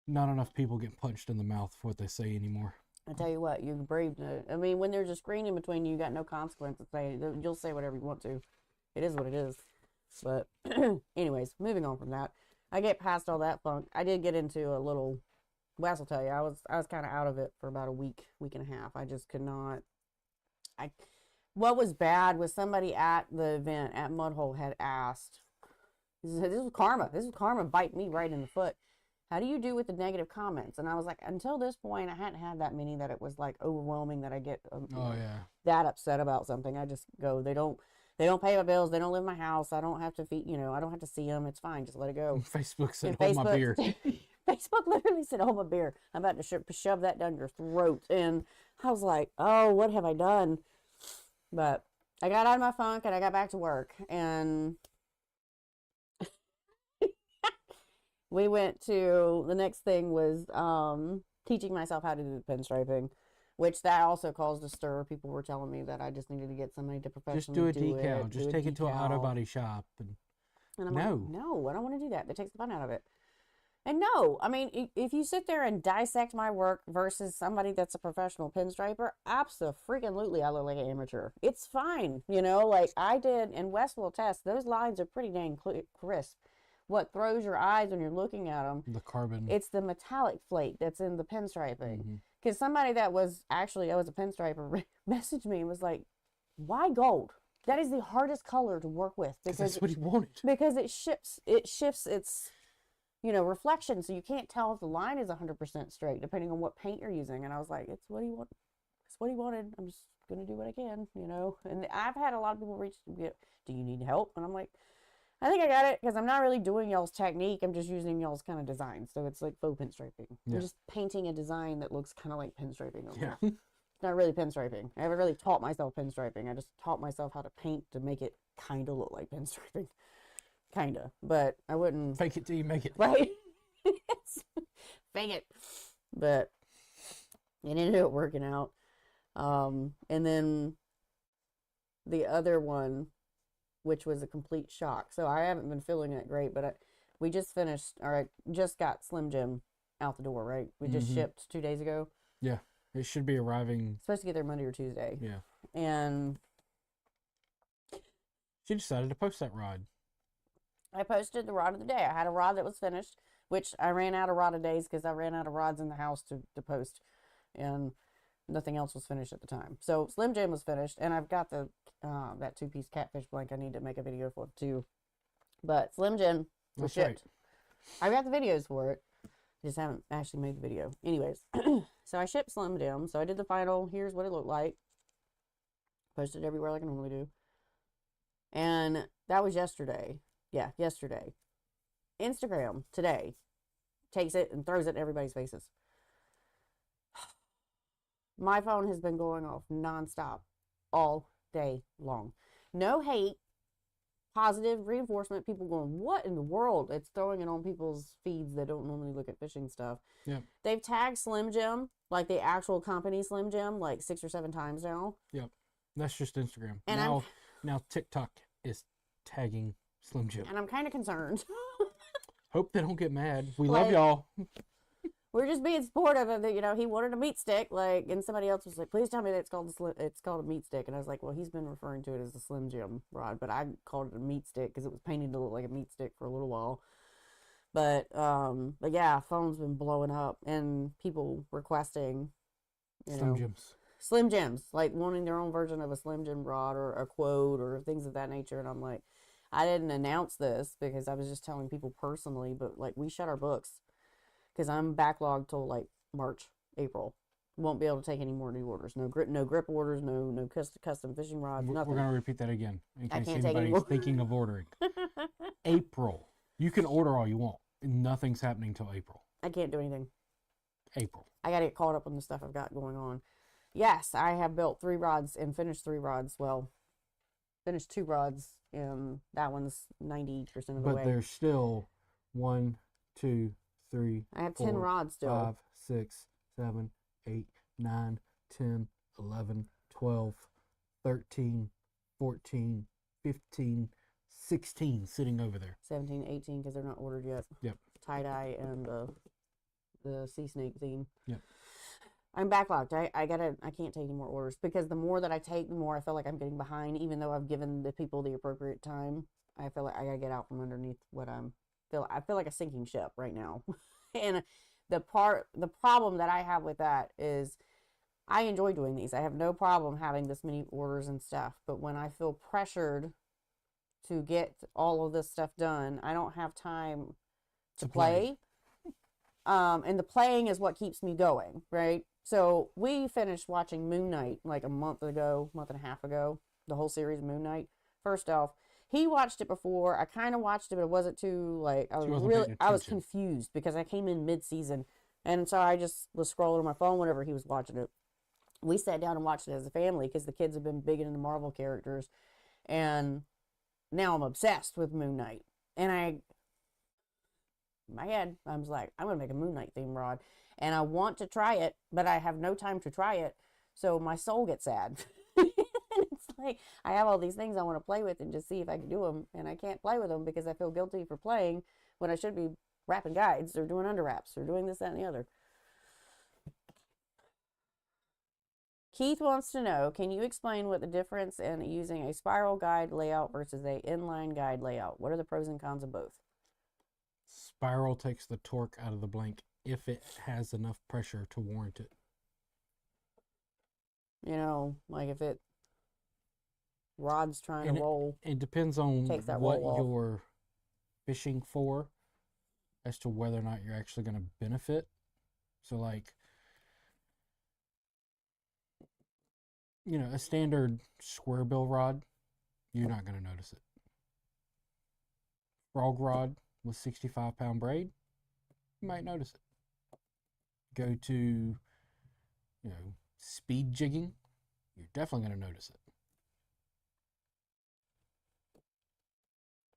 Not enough people get punched in the mouth for what they say anymore.
I tell you what, you're brave to, I mean, when there's a screen in between you got no consequences. You'll say whatever you want to. It is what it is. But anyways, moving on from that, I get past all that funk. I did get into a little, Wes will tell you, I was kind of out of it for about a week and a half. I just could not. What was bad was somebody at the event at Mudhole had asked, this was karma. This was karma bite me right in the foot. How do you do with the negative comments? And I was like, until this point, I hadn't had that many that it was like overwhelming that I get that upset about something. I just go, they don't pay my bills. They don't live in my house. I don't have to feed, I don't have to see them. It's fine. Just let it go.
Facebook said, hold my beer.
Facebook literally said, hold my beer. I'm about to shove that down your throat. And I was like, oh, what have I done? But I got out of my funk and I got back to work. And we went to, the next thing was teaching myself how to do the pinstriping, which that also caused a stir. People were telling me that I just needed to get somebody to
Just do
professionally
a decal.
it.
Just
do a
take it to an auto
decal.
body shop.
And I'm
No.
like, no, I don't want to do that. That takes the fun out of it. And no, I mean, if you sit there and dissect my work versus somebody that's a professional pinstriper, absolutely, I look like an amateur. It's fine, you know, like I did, and Wes will attest, those lines are pretty dang crisp. What throws your eyes when you're looking at them,
The carbon.
it's the metallic flake that's in the pinstriping. Because somebody that was I was a pinstriper, messaged me and was like, why gold? That is the hardest color to work with because
that's what he wanted.
Because it shifts its reflection, so you can't tell if the line is 100% straight depending on what paint you're using. And I was like, it's what he wanted. I'm just gonna do what I can, and I've had a lot of people reach, do you need help? And I'm like, I think I got it, because I'm not really doing y'all's technique, I'm just using y'all's kind of design. So it's like faux pinstriping. I'm just painting a design that looks kind of like pinstriping over. It's not really pinstriping. I haven't really taught myself pinstriping. I just taught myself how to paint to make it kind of look like pinstriping. Kinda, but I wouldn't
fake it till you make it.
Right? Fake it. But it ended up working out. And then the other one, which was a complete shock. So I haven't been feeling it great, but we just finished, or I just got Slim Jim out the door, right? We just shipped 2 days ago.
Yeah, it should be arriving.
Supposed to get there Monday or Tuesday.
Yeah.
And
she decided to post that rod.
I posted the rod of the day. I had a rod that was finished, which I ran out of rod of days because I ran out of rods in the house to post, and nothing else was finished at the time. So Slim Jim was finished, and I've got the that 2-piece catfish blank I need to make a video for too. But Slim Jim was shipped. Right. I got the videos for it. I just haven't actually made the video. Anyways, so I shipped Slim Jim. So I did the final, here's what it looked like. Posted everywhere like I normally do. And that was yesterday. Yeah, yesterday. Instagram today takes it and throws it in everybody's faces. My phone has been going off nonstop all day long. No hate, positive reinforcement. People going, what in the world? It's throwing it on people's feeds that don't normally look at fishing stuff.
Yeah.
They've tagged Slim Jim, like the actual company Slim Jim, like 6 or 7 times now.
Yep. That's just Instagram.
And
now TikTok is tagging Slim Jim.
And I'm kind of concerned.
Hope they don't get mad. We love y'all.
We're just being supportive of it. He wanted a meat stick, and somebody else was like, please tell me that it's called a meat stick. And I was like, well, he's been referring to it as the Slim Jim rod, but I called it a meat stick because it was painted to look like a meat stick for a little while. But yeah, phone's been blowing up and people requesting,
Slim Jims.
Slim Jims, like wanting their own version of a Slim Jim rod or a quote or things of that nature. And I'm like, I didn't announce this because I was just telling people personally, but we shut our books because I'm backlogged till March, April. Won't be able to take any more new orders. No grip orders, no custom fishing rods, nothing.
We're going to repeat that again in case
can't take
anybody's thinking of ordering. April. You can order all you want. Nothing's happening till April.
I can't do anything.
April.
I got to get caught up on the stuff I've got going on. Yes, I have built 3 rods and finished 3 rods. Well, finished 2 rods, and that one's 90% of the way.
But there's still 1, 2, 3.
I have 10 rods still.
5, 6, 7, 8, 9, 10, 11, 12, 13, 14, 15, 16 sitting over there.
17, 18 because they're not ordered yet.
Yep.
Tie-dye and the sea snake theme.
Yep.
I'm backlogged. I can't take any more orders because the more that I take, the more I feel like I'm getting behind. Even though I've given the people the appropriate time, I feel like I gotta get out from underneath what I feel like a sinking ship right now. And the problem that I have with that is I enjoy doing these. I have no problem having this many orders and stuff. But when I feel pressured to get all of this stuff done, I don't have time to play. And the playing is what keeps me going, right? So we finished watching Moon Knight a month and a half ago, the whole series Moon Knight. First off, he watched it before. I kind of watched it, but it wasn't too I was confused because I came in mid-season, and so I just was scrolling on my phone whenever he was watching it. We sat down and watched it as a family because the kids have been big into Marvel characters, and now I'm obsessed with Moon Knight. And in my head, I was like, I'm gonna make a Moon Knight theme rod. and I want to try it, but I have no time to try it. So my soul gets sad. It's like I have all these things I want to play with and just see if I can do them, and I can't play with them because I feel guilty for playing when I should be wrapping guides or doing under wraps or doing this, that, and the other. Keith wants to know, can you explain what the difference in using a spiral guide layout versus a inline guide layout? What are the pros and cons of both?
Spiral takes the torque out of the blank if it has enough pressure to warrant it.
You know, like if it rod's trying to roll.
It depends on what
roll
you're fishing for as to whether or not you're actually going to benefit. So like, you know, a standard square bill rod, you're not going to notice it. Frog rod with 65-pound braid, you might notice it. Go to, you know, speed jigging, you're definitely going to notice it.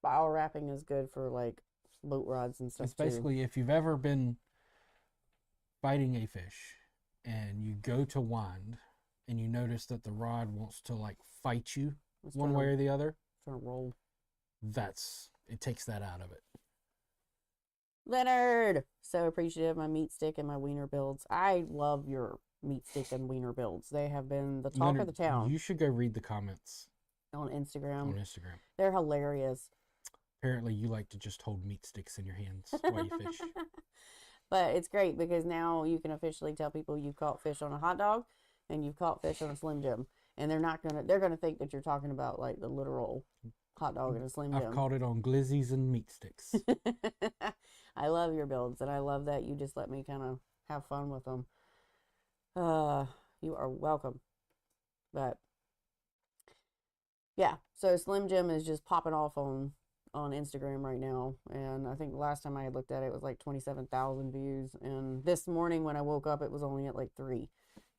Spiral wrapping is good for like boat rods and stuff.
It's basically if you've ever been biting a fish and you go to wind and you notice that the rod wants to like fight you one way or the other,
trying to roll.
It takes that out of it.
Leonard, so appreciative of my meat stick and my wiener builds. I love your meat stick and wiener builds. They have been the talk of the town.
You should go read the comments
on Instagram.
On Instagram.
They're hilarious.
Apparently you like to just hold meat sticks in your hands while you fish.
But it's great because now you can officially tell people you've caught fish on a hot dog and you've caught fish on a Slim Jim. And they're gonna think that you're talking about like the literal hot dog and a Slim Jim.
I've caught it on glizzies and meat sticks.
I love your builds, and I love that you just let me kind of have fun with them. You are welcome. But yeah, so Slim Jim is just popping off on Instagram right now, and I think the last time I had looked at it, it was like 27,000 views, and this morning when I woke up, it was only at like 3.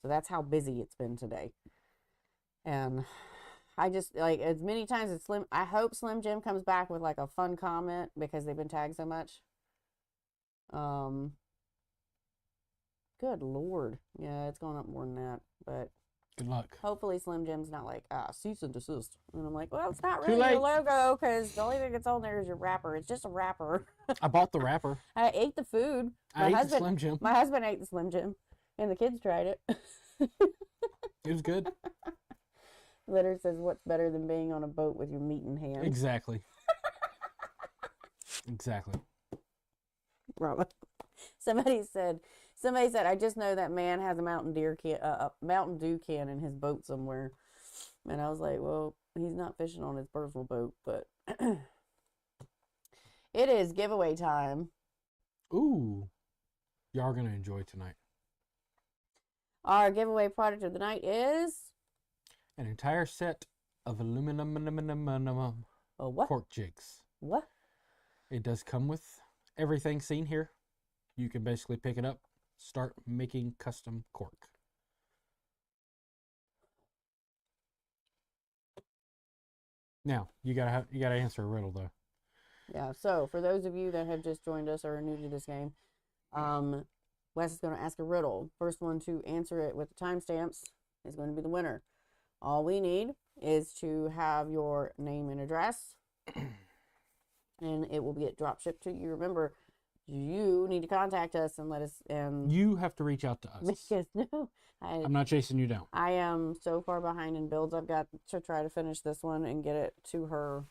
So that's how busy it's been today. And I just, like, as many times as I hope Slim Jim comes back with like a fun comment because they've been tagged so much. Good Lord. Yeah, it's going up more than that, but
good luck.
Hopefully Slim Jim's not like, cease and desist. And I'm like, well, it's not really your logo because the only thing that's on there is your wrapper. It's just a wrapper.
I bought the wrapper.
I ate the food.
I ate the Slim Jim.
My husband ate the Slim Jim, and the kids tried it.
It was good.
Leonard says, what's better than being on a boat with your meat in hand?
Exactly. Exactly.
Right. Somebody said, I just know that man has a Mountain Dew can in his boat somewhere. And I was like, well, he's not fishing on his personal boat, but it is giveaway time.
Ooh. Y'all are going to enjoy tonight.
Our giveaway product of the night is
an entire set of aluminum cork jigs.
What?
It does come with everything seen here. You can basically pick it up, start making custom cork. Now, you gotta answer a riddle though.
Yeah, so for those of you that have just joined us or are new to this game, Wes is going to ask a riddle. First one to answer it with the timestamps is going to be the winner. All we need is to have your name and address, and it will get drop shipped to you. Remember, you need to contact us and let us. And
you have to reach out to us.
Because I'm
not chasing you down.
I am so far behind in builds. I've got to try to finish this one and get it to her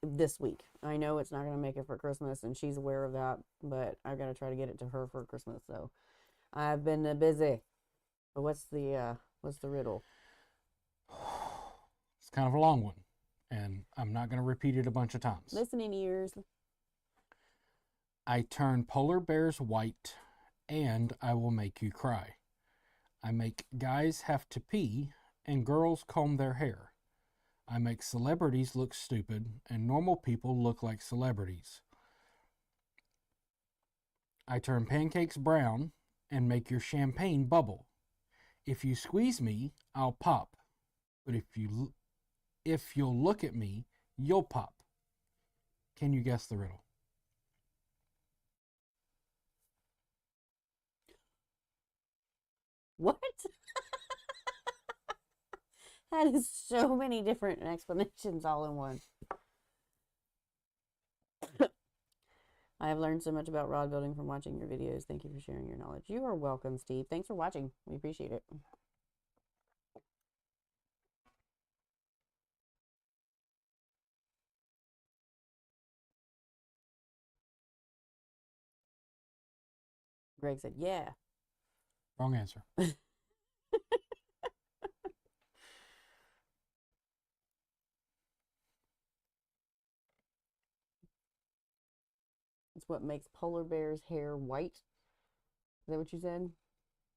this week. I know it's not going to make it for Christmas, and she's aware of that, but I've got to try to get it to her for Christmas. So I've been busy. But what's the riddle?
It's kind of a long one, and I'm not going to repeat it a bunch of times.
Listening ears.
I turn polar bears white, and I will make you cry. I make guys have to pee, and girls comb their hair. I make celebrities look stupid, and normal people look like celebrities. I turn pancakes brown, and make your champagne bubble. If you squeeze me, I'll pop. But if you'll look at me, you'll pop. Can you guess the riddle?
What? That is so many different explanations all in one. I have learned so much about rod building from watching your videos. Thank you for sharing your knowledge. You are welcome, Steve. Thanks for watching. We appreciate it. Greg said, yeah.
Wrong answer.
It's what makes polar bear's hair white. Is that what you said?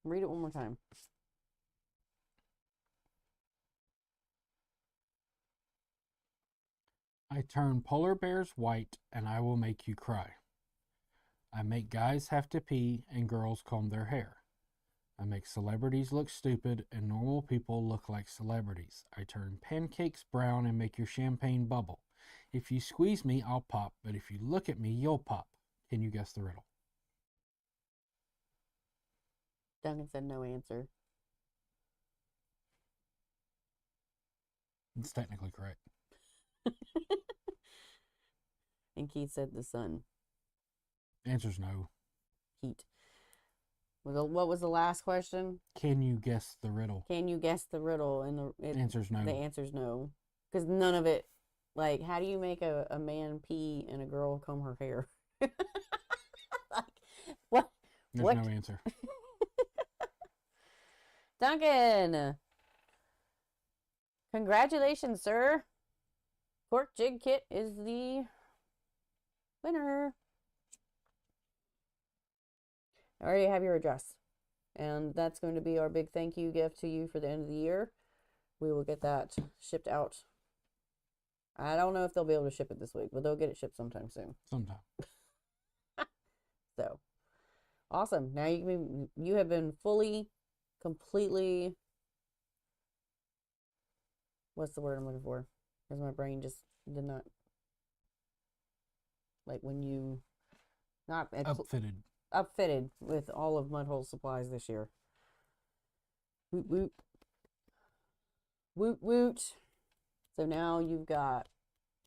Read it one more time.
I turn polar bears white and I will make you cry. I make guys have to pee and girls comb their hair. I make celebrities look stupid and normal people look like celebrities. I turn pancakes brown and make your champagne bubble. If you squeeze me, I'll pop, but if you look at me, you'll pop. Can you guess the riddle?
Duncan said no answer.
It's technically correct.
And Keith said the sun.
Answer's no.
Heat. What was the last question?
Can you guess the riddle?
Can you guess the riddle? And the
Answer's no.
The answer's no. Because none of it, like, how do you make a man pee and a girl comb her hair? Like, what?
There's
what?
no answer.
Duncan! Congratulations, sir. Cork Jig Kit is the winner. I already have your address. And that's going to be our big thank you gift to you for the end of the year. We will get that shipped out. I don't know if they'll be able to ship it this week, but they'll get it shipped sometime soon.
Sometime.
So, awesome. Now you have been fully, completely, what's the word I'm looking for? Because my brain just did not, like when you, not upfitted with all of Mudhole supplies this year. Woot woot. Woot woot. So now you've got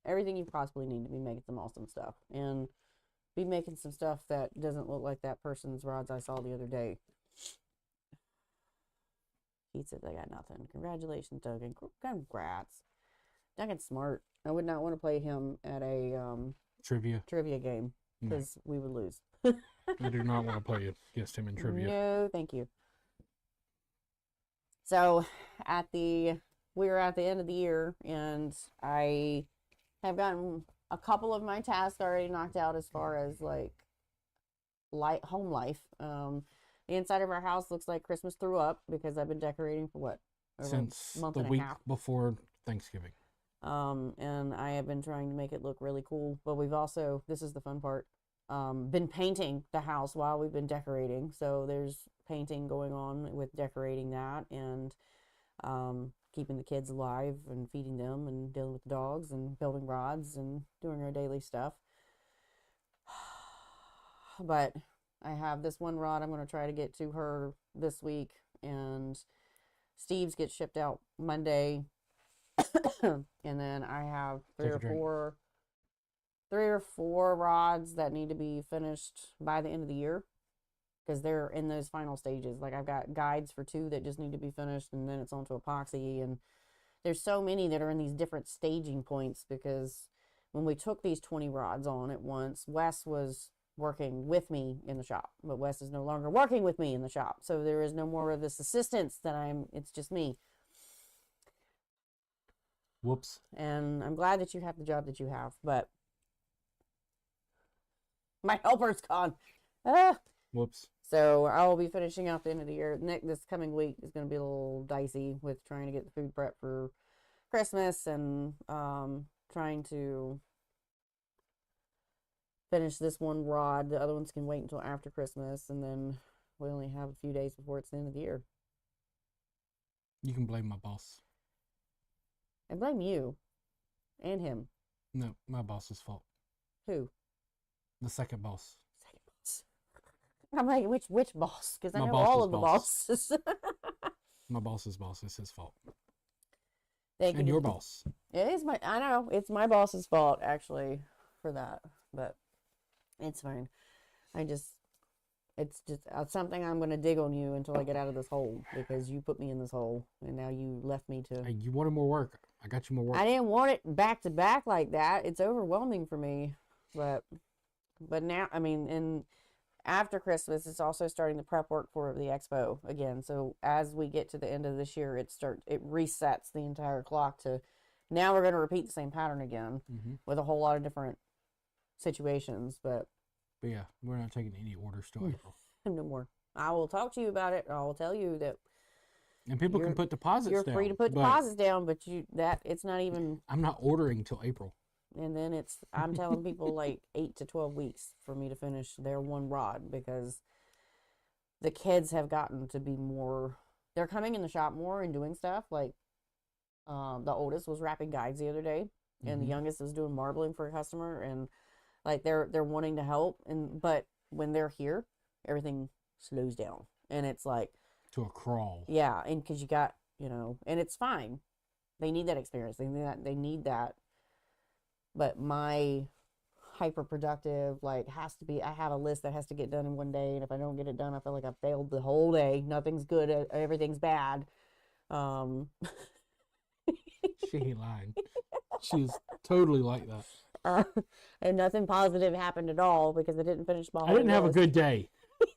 everything you possibly need to be making some awesome stuff. And be making some stuff that doesn't look like that person's rods I saw the other day. He said they got nothing. Congratulations, Duncan. Congrats. Duncan's smart. I would not want to play him at a trivia game because we would lose.
I do not want to play against him in trivia.
No, thank you. So we are at the end of the year, and I have gotten a couple of my tasks already knocked out as far as like home life. The inside of our house looks like Christmas threw up because I've been decorating for what?
Since the week before Thanksgiving.
And I have been trying to make it look really cool, but we've also, this is the fun part, been painting the house while we've been decorating. So there's painting going on with decorating that and keeping the kids alive and feeding them and dealing with the dogs and building rods and doing our daily stuff. But I have this one rod I'm going to try to get to her this week, and Steve's gets shipped out Monday. And then I have three or four rods that need to be finished by the end of the year because they're in those final stages. Like I've got guides for 2 that just need to be finished, and then it's onto epoxy, and there's so many that are in these different staging points because when we took these 20 rods on at once, Wes was working with me in the shop, but Wes is no longer working with me in the shop. So there is no more of this assistance it's just me.
Whoops.
And I'm glad that you have the job that you have, but my helper's gone.
Whoops.
So I will be finishing out the end of the year. This coming week is going to be a little dicey with trying to get the food prep for Christmas and trying to finish this one rod. The other ones can wait until after Christmas, and then we only have a few days before it's the end of the year.
You can blame my boss.
I blame you and him.
No, my boss's fault.
Who?
The second boss.
Second boss. I'm like, which boss? Because I
My
know
boss's
all of the
boss.
bosses.
My boss's boss. It's his fault.
They can
And your
just,
boss.
it is I know, it's my boss's fault, actually, for that. But it's fine. I just, it's just something I'm going to dig on you until I get out of this hole because you put me in this hole and now you left me to.
Hey, you wanted more work. I got you more work.
I didn't want it back to back like that. It's overwhelming for me. But now, I mean, and after Christmas, it's also starting the prep work for the expo again. So as we get to the end of this year, it resets the entire clock to now we're going to repeat the same pattern again with a whole lot of different situations. But
yeah, we're not taking any orders till April.
no more. I will talk to you about it. I will tell you that.
And people can put deposits down.
You're free to put deposits down, but it's not even.
I'm not ordering till April.
And then I'm telling people like 8 to 12 weeks for me to finish their one rod because the kids have gotten to be more, they're coming in the shop more and doing stuff. Like, the oldest was wrapping guides the other day and the youngest was doing marbling for a customer, and like they're wanting to help, but when they're here, everything slows down and it's like
to a crawl.
Yeah, and because you got, and it's fine. They need that experience. They need that. But my hyper productive, like, has to be, I have a list that has to get done in one day, and if I don't get it done, I feel like I failed the whole day. Nothing's good, everything's bad.
She ain't lying. She's totally like that.
And nothing positive happened at all because I didn't finish my whole
I didn't have a
list.
good day.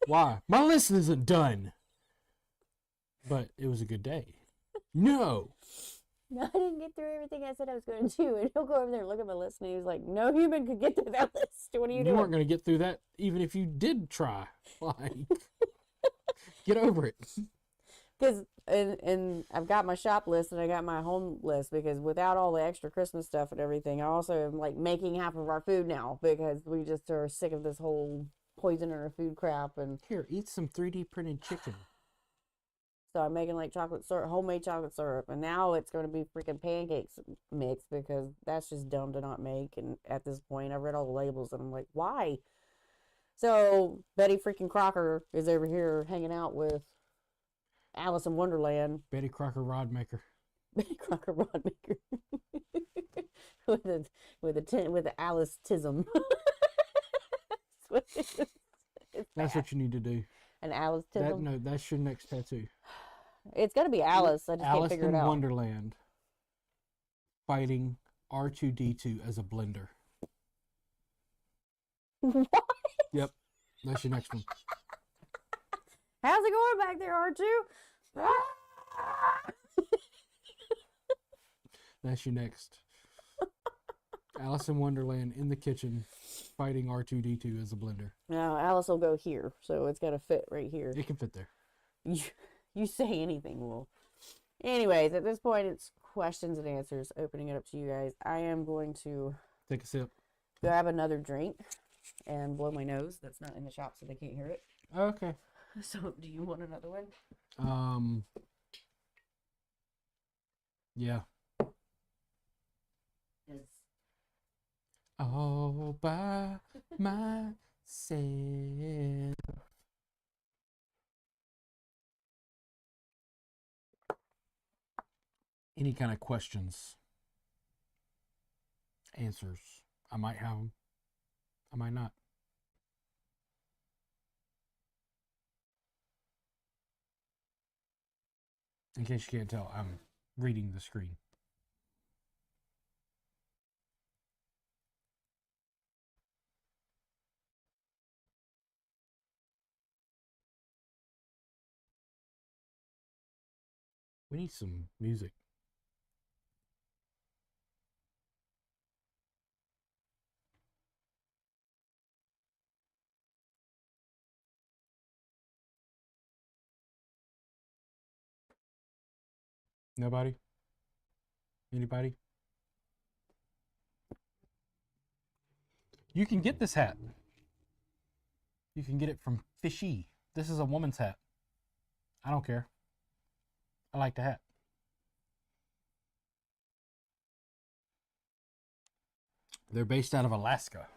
Why? My list isn't done. But it was a good day. No.
No, I didn't get through everything I said I was going to do. And he'll go over there and look at my list, and he was like, no human could get through that list. What are you doing?
You weren't going to get through that even if you did try. Like, get over it.
Because, and I've got my shop list and I got my home list, because without all the extra Christmas stuff and everything, I also am like making half of our food now because we just are sick of this whole poison in our food crap. And
here, eat some 3D printed chicken.
so I'm making like chocolate syrup, homemade chocolate syrup, and now it's going to be freaking pancakes mix because that's just dumb to not make. And at this point, I read all the labels and I'm like, why? So Betty freaking Crocker is over here hanging out with Alice in Wonderland.
Betty Crocker rod maker.
Betty Crocker rod maker with the Alice tism.
That's what you need to do.
An Alice tism.
That's your next tattoo.
It's gonna be Alice. I just can't figure it out.
Alice in Wonderland fighting R2D2 as a blender.
What?
Yep, that's your next one.
How's it going back there, R2?
That's your next. Alice in Wonderland in the kitchen fighting R2D2 as a blender.
No, Alice will go here, so it's got to fit right here.
It can fit there.
You say anything, will. Anyways, at this point, it's questions and answers. Opening it up to you guys. I am going to
take a sip,
grab another drink, and blow my nose. That's not in the shop, so they can't hear it.
Okay.
So, do you want another one?
Yeah. All by myself. Any kind of questions, answers, I might have them. I might not. In case you can't tell, I'm reading the screen. We need some music. Nobody? Anybody? You can get this hat. You can get it from Fishy. This is a woman's hat. I don't care. I like the hat. They're based out of Alaska.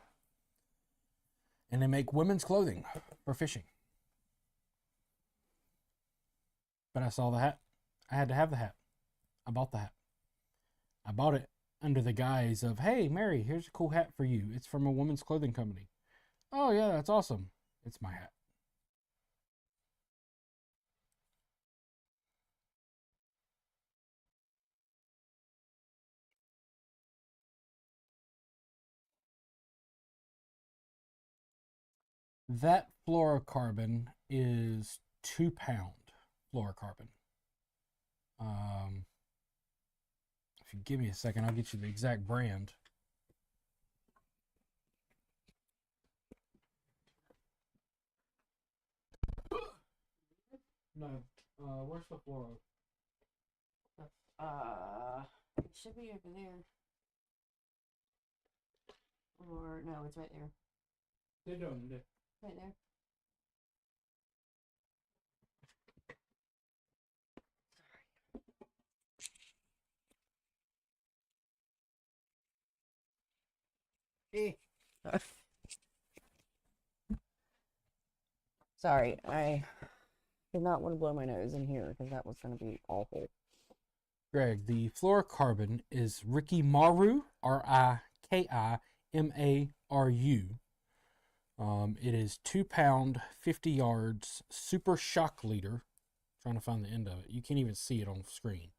And they make women's clothing for fishing. But I saw the hat. I had to have the hat. I bought the hat. I bought it under the guise of, hey, Mary, here's a cool hat for you. It's from a woman's clothing company. Oh, yeah, that's awesome. It's my hat. That fluorocarbon is 2-pound fluorocarbon. If you give me a second, I'll get you the exact brand. No. Where's the fluoro?
It should be over there. Or no, it's right there.
They don't.
Right there. Sorry, I did not want to blow my nose in here because that was going to be awful.
Greg, the fluorocarbon is Rikimaru, Rikimaru. It is 2-pound, 50 yards, super shock leader. Trying to find the end of it. You can't even see it on screen.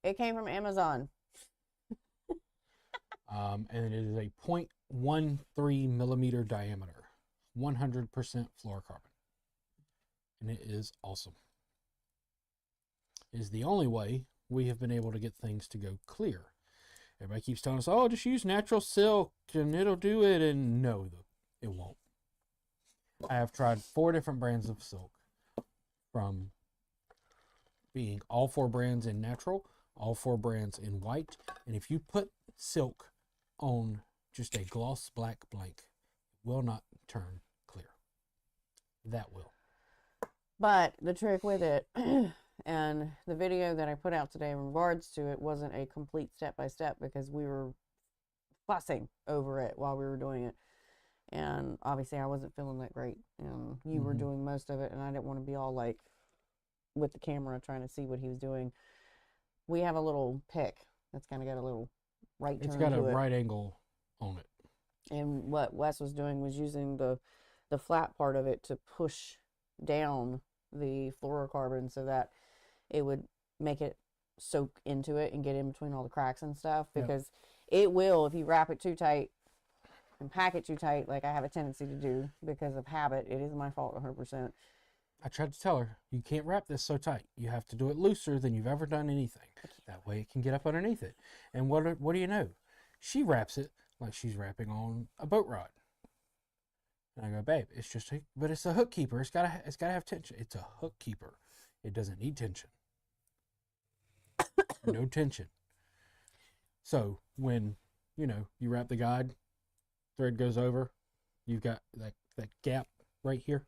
It came from Amazon.
And it is a 0.13 millimeter diameter, 100% fluorocarbon. And it is awesome. It is the only way we have been able to get things to go clear. Everybody keeps telling us, oh, just use natural silk and it'll do it. And no, it won't. I have tried 4 different brands of silk, from being all 4 brands in natural, all 4 brands in white. And if you put silk on just a gloss black blank, it will not turn clear. That will.
But the trick with it, and the video that I put out today in regards to it wasn't a complete step-by-step because we were fussing over it while we were doing it. And obviously I wasn't feeling that great. And you were doing most of it, and I didn't want to be all like with the camera trying to see what he was doing. We have a little pick that's kind of got a little right turn to it.
It's got a right angle on it.
And what Wes was doing was using the flat part of it to push down the fluorocarbon so that it would make it soak into it and get in between all the cracks and stuff, because it will, if you wrap it too tight and pack it too tight, like I have a tendency to do because of habit. It is my fault 100%.
I tried to tell her, you can't wrap this so tight. You have to do it looser than you've ever done anything. That way it can get up underneath it. And what do you know? She wraps it like she's wrapping on a boat rod. And I go, babe, it's just but it's a hook keeper. It's gotta have tension. It's a hook keeper. It doesn't need tension. No tension. So when you wrap the guide, thread goes over, you've got that gap right here.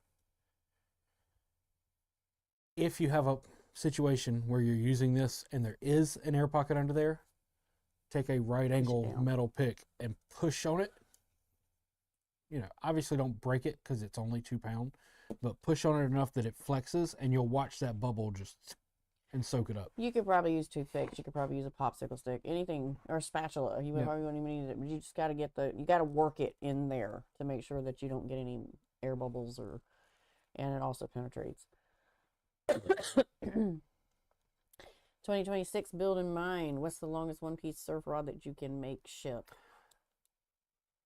If you have a situation where you're using this and there is an air pocket under there, take a right angle metal pick and push on it. Obviously don't break it because it's only 2 pounds, but push on it enough that it flexes, and you'll watch that bubble just and soak it up.
You could probably use toothpicks. You could probably use a popsicle stick, anything, or a spatula. You probably won't even need it, but you just got to you got to work it in there to make sure that you don't get any air bubbles, and it also penetrates. 2026 build in mind. What's the longest one-piece surf rod that you can make ship?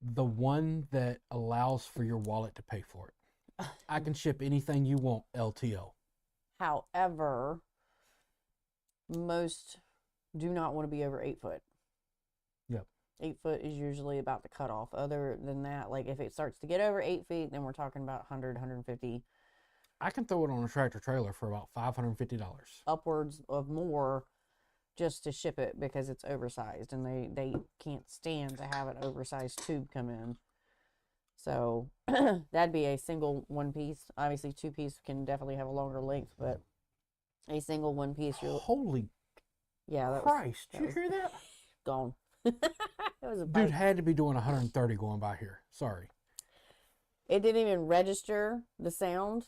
The one that allows for your wallet to pay for it. I can ship anything you want, LTO.
However, most do not want to be over 8 foot.
Yep.
8 foot is usually about the cutoff. Other than that, like if it starts to get over 8 feet, then we're talking about 100, 150.
I can throw it on a tractor trailer for about $550.
Upwards of more just to ship it because it's oversized, and they can't stand to have an oversized tube come in. So that'd be a single one piece. Obviously 2 piece can definitely have a longer length, but a single one piece.
Holy Christ, did you hear that?
Gone. It was a
dude had to be doing 130 going by here. Sorry.
It didn't even register the sound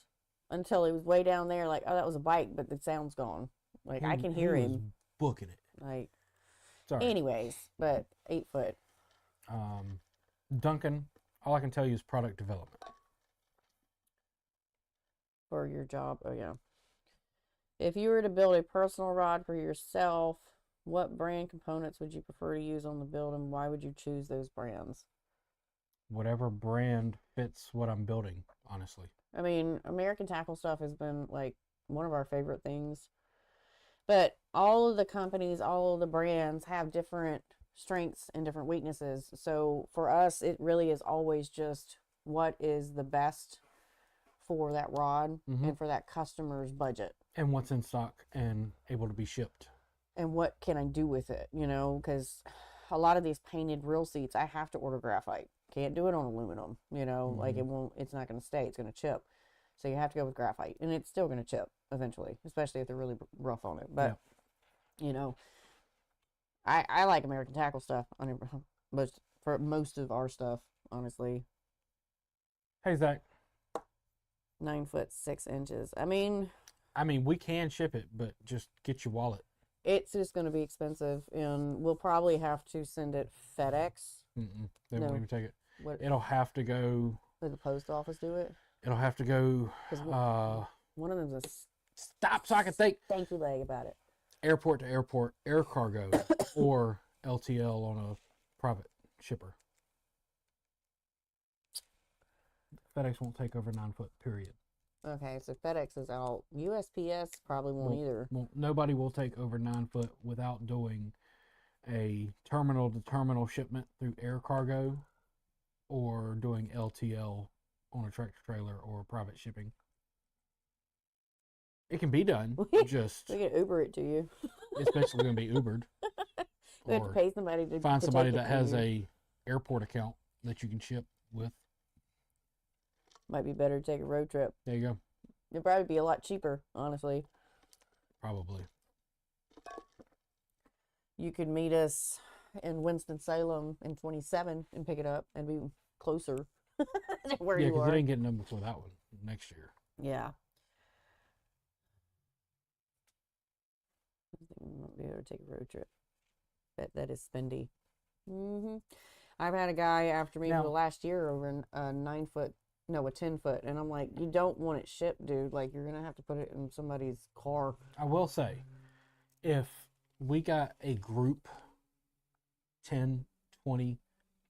until he was way down there, like, oh, that was a bike, but the sound's gone. Like, I can hear
he was
him.
booking it.
Like,
Sorry.
anyways, but 8 foot.
Duncan, all I can tell you is product development.
For your job. Oh, yeah. If you were to build a personal rod for yourself, what brand components would you prefer to use on the build, and why would you choose those brands?
Whatever brand fits what I'm building, honestly.
I mean, American Tackle stuff has been like one of our favorite things. But all of the companies, all of the brands have different strengths and different weaknesses. So for us, it really is always just what is the best for that rod and for that customer's budget.
And what's in stock and able to be shipped.
And what can I do with it, you know, because a lot of these painted reel seats, I have to order graphite. Can't do it on aluminum, you know, like it's not going to stay, it's going to chip. So you have to go with graphite, and it's still going to chip eventually, especially if they're really rough on it. But, you know, I like American Tackle stuff for most of our stuff, honestly.
Hey, Zach.
9 foot 6 inches. I mean,
we can ship it, but just get your wallet.
It's just going to be expensive, and we'll probably have to send it FedEx.
They won't even take it.
What?
It'll have to go.
Did the post office do it?
It'll have to go.
One of them's a
stop so I can think.
stanky leg about it.
Airport to airport, air cargo, or LTL on a private shipper. FedEx won't take over 9 foot, period.
Okay, so FedEx is out. USPS probably won't either.
Well, nobody will take over 9 foot without doing a terminal to terminal shipment through air cargo or doing LTL on a tractor trailer or private shipping. It can be done. Just
we can Uber it to you.
It's basically going to be Ubered.
We have to pay somebody to
find somebody that has
you.
a airport account that you can ship with.
Might be better to take a road trip.
There you go.
It'd probably be a lot cheaper, honestly.
Probably.
You could meet us in Winston-Salem in 27 and pick it up and be closer than where you are. Yeah,
because it ain't getting done before that one next year.
Yeah. I think we might be able to take a road trip. That is spendy. I've had a guy after me for the last year over a 9 foot, no, a 10 foot, and I'm like, you don't want it shipped, dude. Like, you're gonna have to put it in somebody's car.
I will say, if we got a group, 10, 20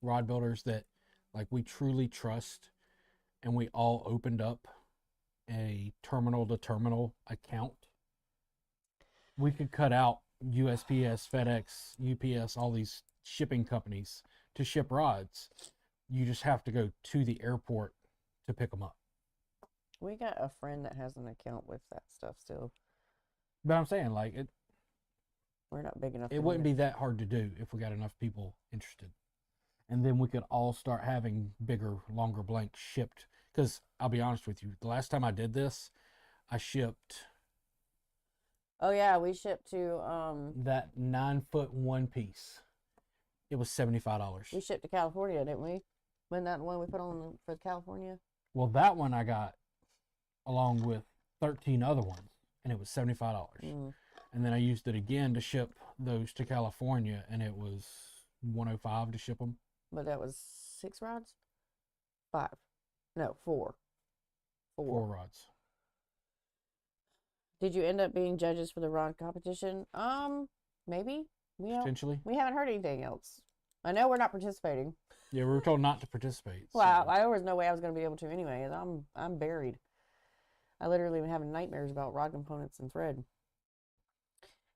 rod builders that like we truly trust, and we all opened up a terminal to terminal account, we could cut out USPS, FedEx, UPS, all these shipping companies to ship rods. You just have to go to the airport to pick them up.
We got a friend that has an account with that stuff still.
But I'm saying, like,
we're not big enough.
It wouldn't be that hard to do if we got enough people interested. And then we could all start having bigger, longer blanks shipped. Because I'll be honest with you, the last time I did this, I shipped...
Oh, yeah, we shipped to...
that 9 foot one piece. It was $75.
We shipped to California, didn't we? Wasn't that the one we put on for California?
Well, that one I got along with 13 other ones, and it was $75. And then I used it again to ship those to California, and it was $105 to ship them.
But that was 6 rods? 5. No, 4.
4 rods.
Did you end up being judges for the rod competition? Maybe.
Potentially.
We haven't heard anything else. I know we're not participating.
Yeah, we were told not to participate.
Well, I there was no way I was going to be able to anyway. I'm buried. I literally been having nightmares about rod components and thread.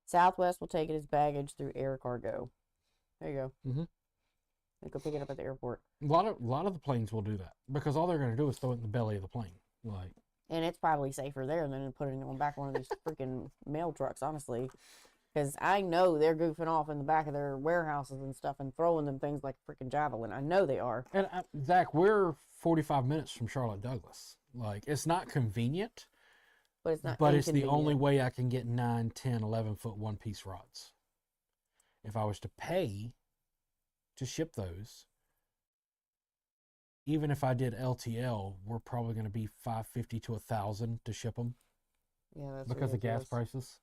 Southwest will take it as baggage through air cargo. There you go. They go pick it up at the airport.
A lot of the planes will do that because all they're going to do is throw it in the belly of the plane, like.
And it's probably safer there than putting it on the back of one of these freaking mail trucks, honestly. Because I know they're goofing off in the back of their warehouses and stuff and throwing them things like freaking javelin. I know they are.
And Zach, we're 45 minutes from Charlotte Douglas. Like, it's not convenient.
But it's not.
But it's the only way I can get 9, 10, 11 foot one piece rods. If I was to pay to ship those, even if I did LTL, we're probably going to be $550 to $1,000 to ship them
Yeah, that's
because of gas
ridiculous.
prices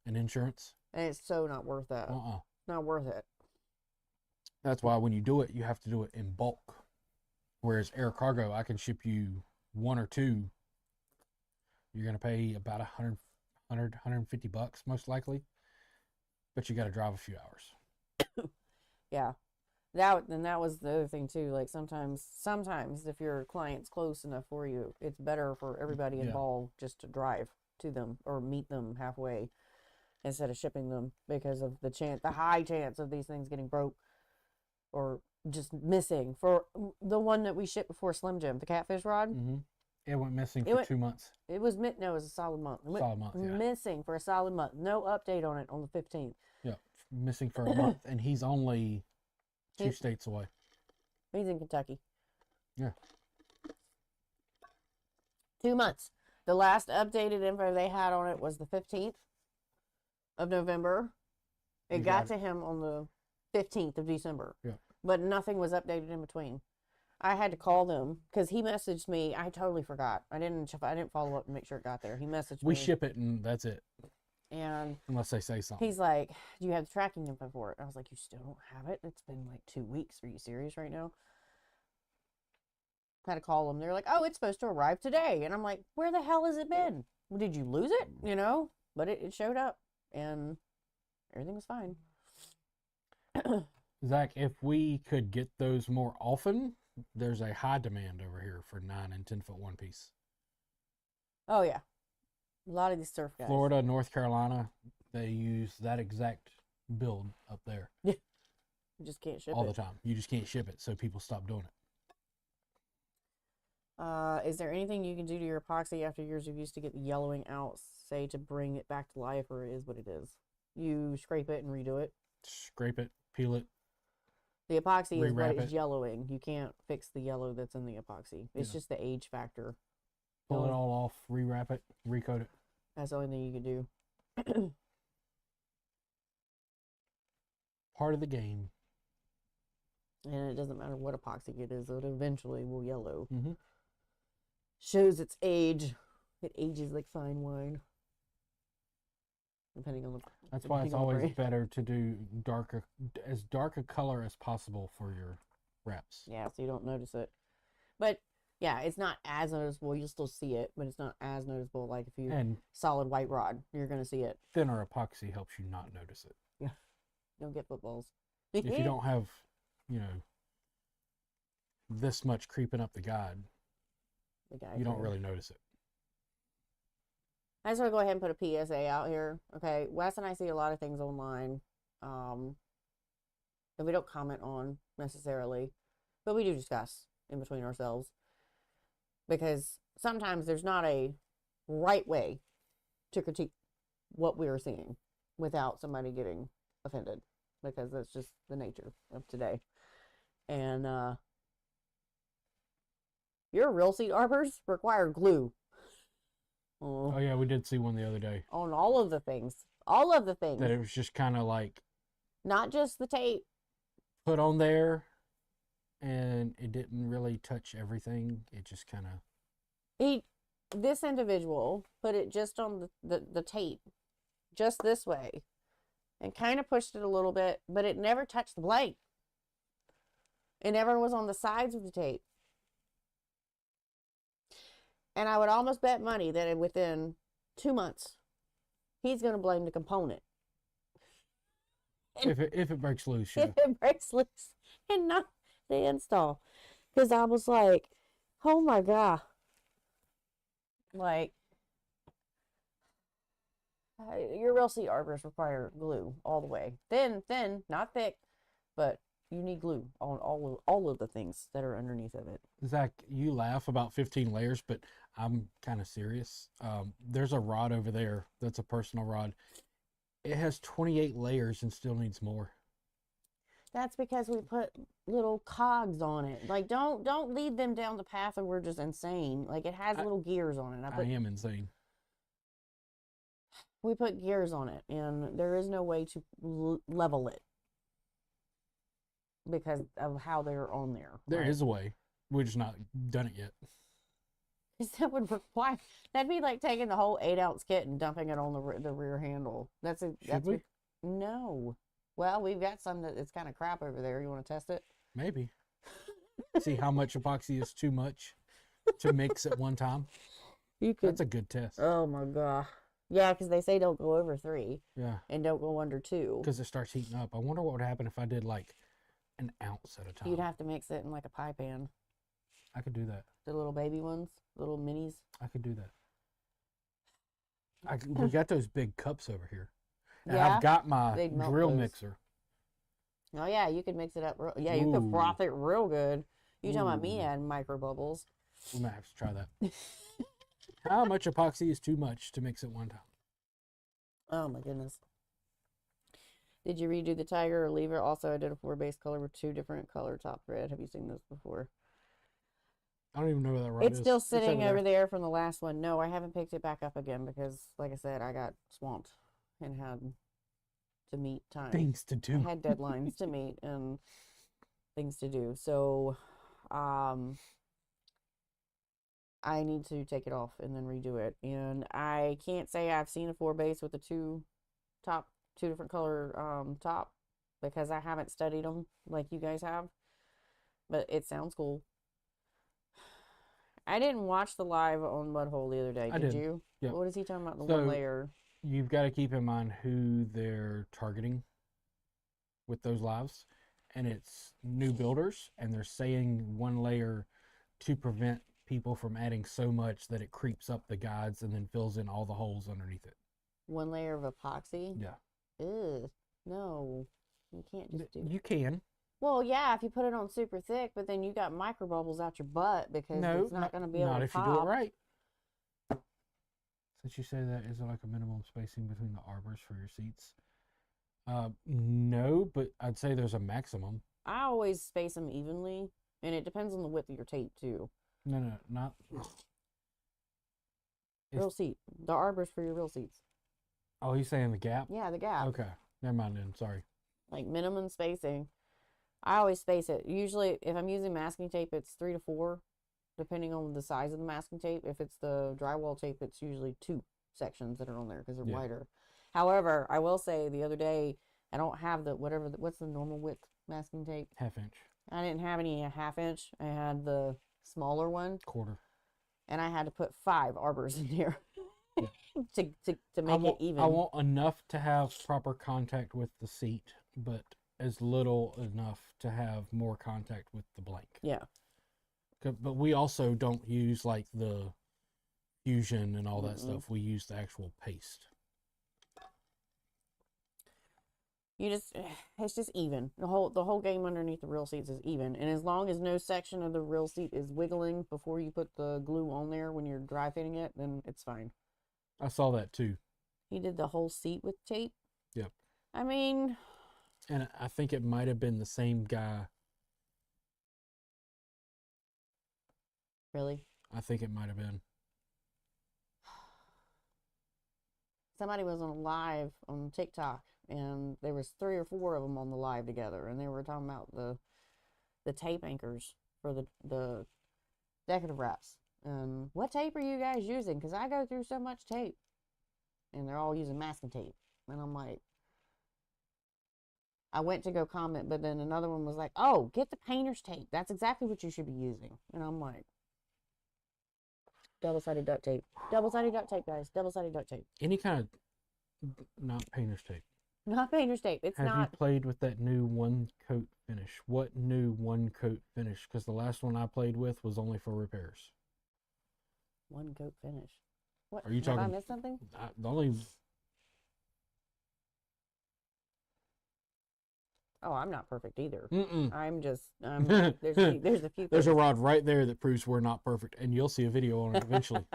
and insurance.
And it's so not worth that. Not worth it.
That's why when you do it, you have to do it in bulk. Whereas air cargo, I can ship you one or two. You're going to pay about $150 most likely, but you got to drive a few hours.
Yeah. That was the other thing too. Like sometimes if your client's close enough for you, it's better for everybody involved just to drive to them or meet them halfway instead of shipping them because of the high chance of these things getting broke or just missing. For the one that we shipped before Slim Jim, the catfish rod,
it went missing for 2 months.
It was a solid month. Missing for a solid month. No update on it on the 15th.
Yeah, missing for a month, and he's only 2 states away.
He's in Kentucky.
Yeah.
2 months. The last updated info they had on it was the 15th of November. It got to him on the 15th of December.
Yeah.
But nothing was updated in between. I had to call them because he messaged me. I totally forgot. I didn't follow up and make sure it got there. He messaged me.
We ship it and that's it.
And
unless they say something.
He's like, "Do you have the tracking info for it?" I was like, "You still don't have it? It's been like 2 weeks. Are you serious right now?" Had to call them. They're like, "Oh, it's supposed to arrive today." And I'm like, "Where the hell has it been? Well, did you lose it? You know?" But it showed up and everything was fine.
Zach, if we could get those more often, there's a high demand over here for 9 and 10-foot one piece.
Oh yeah, a lot of these surf guys.
Florida, North Carolina, they use that exact build up there.
Yeah, you just can't ship it
all the time. You just can't ship it, so people stop doing it.
Is there anything you can do to your epoxy after years of use to get the yellowing out, say to bring it back to life, or it is what it is? You scrape it and redo it.
Scrape it, peel it.
The epoxy is what is yellowing. You can't fix the yellow that's in the epoxy. It's just the age factor.
Pull it all off, rewrap it, recoat it.
That's the only thing you can do.
Part of the game.
And it doesn't matter what epoxy it is, it eventually will yellow.
Mm-hmm.
Shows its age. It ages like fine wine. Depending on the.
That's why it's always better to do as dark a color as possible for your wraps.
Yeah, so you don't notice it. But yeah, it's not as noticeable. You'll still see it, but it's not as noticeable. Like if you solid white rod, you're gonna see it.
Thinner epoxy helps you not notice it.
Yeah, don't get footballs.
If you don't have, this much creeping up the guide, you don't really notice it.
I just want to go ahead and put a PSA out here. Okay, Wes and I see a lot of things online that we don't comment on necessarily, but we do discuss in between ourselves because sometimes there's not a right way to critique what we are seeing without somebody getting offended because that's just the nature of today. And your real seat arbors require glue.
Oh yeah, we did see one the other day.
On all of the things. All of the things.
That it was just kind of like...
Not just the tape.
Put on there, and it didn't really touch everything. It just kind of...
This individual put it just on the tape. Just this way. And kind of pushed it a little bit, but it never touched the blank. It never was on the sides of the tape. And I would almost bet money that within 2 months, he's going to blame the component.
If it breaks loose, yeah.
If it breaks loose and not the install. Because I was like, oh my God. Like, your real seat arbors require glue all the way. Thin, not thick, but you need glue on all of the things that are underneath of it.
Zach, you laugh about 15 layers, but I'm kind of serious. There's a rod over there that's a personal rod. It has 28 layers and still needs more.
That's because we put little cogs on it. Like, don't lead them down the path of we're just insane. Like, it has little gears on it.
I am insane.
We put gears on it, and there is no way to level it because of how they're on there.
There is a way. We're just not done it yet.
Because that would require, that'd be like taking the whole 8-ounce kit and dumping it on the rear handle.
Should we?
No. Well, we've got some that it's kind of crap over there. You want to test it?
Maybe. See how much epoxy is too much to mix at one time.
You could.
That's a good test.
Oh my god. Yeah, because they say don't go over 3.
Yeah.
And don't go under 2.
Because it starts heating up. I wonder what would happen if I did like an ounce at a time.
You'd have to mix it in like a pie pan.
I could do that.
The little baby ones, little minis.
I could do that. We got those big cups over here. And
Yeah,
I've got my
they'd melt
grill
those.
mixer.
Oh yeah, you could mix it up. You could
Ooh.
froth it real good. You talking about me
Ooh.
adding micro bubbles?
We might have to try that. How much epoxy is too much to mix at one time?
Oh my goodness. Did you redo the tiger or leave it? Also, I did a 4 base color with 2 different color top thread. Have you seen this before?
I don't even know where that rod
It's
is.
still sitting over there from the last one. No, I haven't picked it back up again because, like I said, I got swamped and had to meet time.
Things to do.
I had deadlines to meet and things to do. So, I need to take it off and then redo it. And I can't say I've seen a 4 base with a 2 different color top because I haven't studied them like you guys have. But it sounds cool. I didn't watch the live on Mudhole the other day. Did you?
Yeah.
What is he talking about? The
So,
one layer.
You've got to keep in mind who they're targeting with those lives. And it's new builders. And they're saying 1 layer to prevent people from adding so much that it creeps up the guides and then fills in all the holes underneath it.
1 layer of epoxy?
Yeah.
Ew. No. You can't just do
You can.
Well, yeah, if you put it on super thick, but then you got micro bubbles out your butt because it's not going to be able to
Not if
pop.
you do it right. Since you say that, is it like a minimum spacing between the arbors for your seats? No, but I'd say there's a maximum.
I always space them evenly, and it depends on the width of your tape too.
No, not.
Real seat. The arbors for your real seats.
Oh, he's saying the gap?
Yeah, the gap.
Okay. Never mind then. Sorry.
Like minimum spacing. I always space it. Usually, if I'm using masking tape, it's 3 to 4, depending on the size of the masking tape. If it's the drywall tape, it's usually 2 sections that are on there because they're wider. However, I will say the other day, I don't have what's the normal width masking tape?
1/2 inch.
I didn't have any 1/2 inch. I had the smaller one.
1/4.
And I had to put 5 arbors in there to make it even.
I want enough to have proper contact with the seat, but as little enough to have more contact with the blank.
Yeah.
But we also don't use like the fusion and all that stuff. We use the actual paste.
It's just even. The whole game underneath the real seats is even. And as long as no section of the real seat is wiggling before you put the glue on there when you're dry fitting it, then it's fine.
I saw that too.
He did the whole seat with tape.
Yep.
I mean,
and I think it might have been the same guy.
Really?
I think it might have been.
Somebody was on a live on TikTok, and there was 3 or 4 of them on the live together, and they were talking about the tape anchors for the decorative wraps. What tape are you guys using? Because I go through so much tape, and they're all using masking tape, and I'm like, I went to go comment, but then another one was like, "Oh, get the painter's tape. That's exactly what you should be using." And I'm like, double-sided duct tape. Double-sided duct tape, guys. Double-sided duct tape.
Any kind of, not painter's tape.
Not painter's tape. It's
Have
not.
you played with that new 1-coat finish? What new 1-coat finish? Because the last one I played with was only for repairs.
1-coat finish. What?
Are you
Have
talking?
I missed something?
The only.
Oh, I'm not perfect either.
Mm-mm.
I'm just. There's a few.
There's a
things.
rod right there that proves we're not perfect, and you'll see a video on it eventually.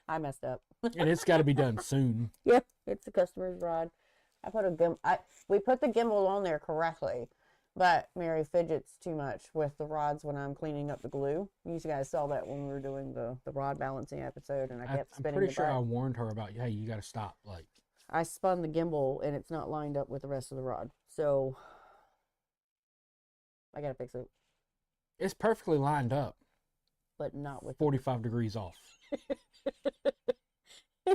I messed up.
And it's got to be done soon.
Yep, it's the customer's rod. We put the gimbal on there correctly, but Mary fidgets too much with the rods when I'm cleaning up the glue. You guys saw that when we were doing the rod balancing episode, and I kept spinning.
I'm pretty
the
sure
butt.
I warned her about, hey, you got to stop. Like,
I spun the gimbal and it's not lined up with the rest of the rod, so I gotta fix it.
It's perfectly lined up,
but not with
45 degrees off.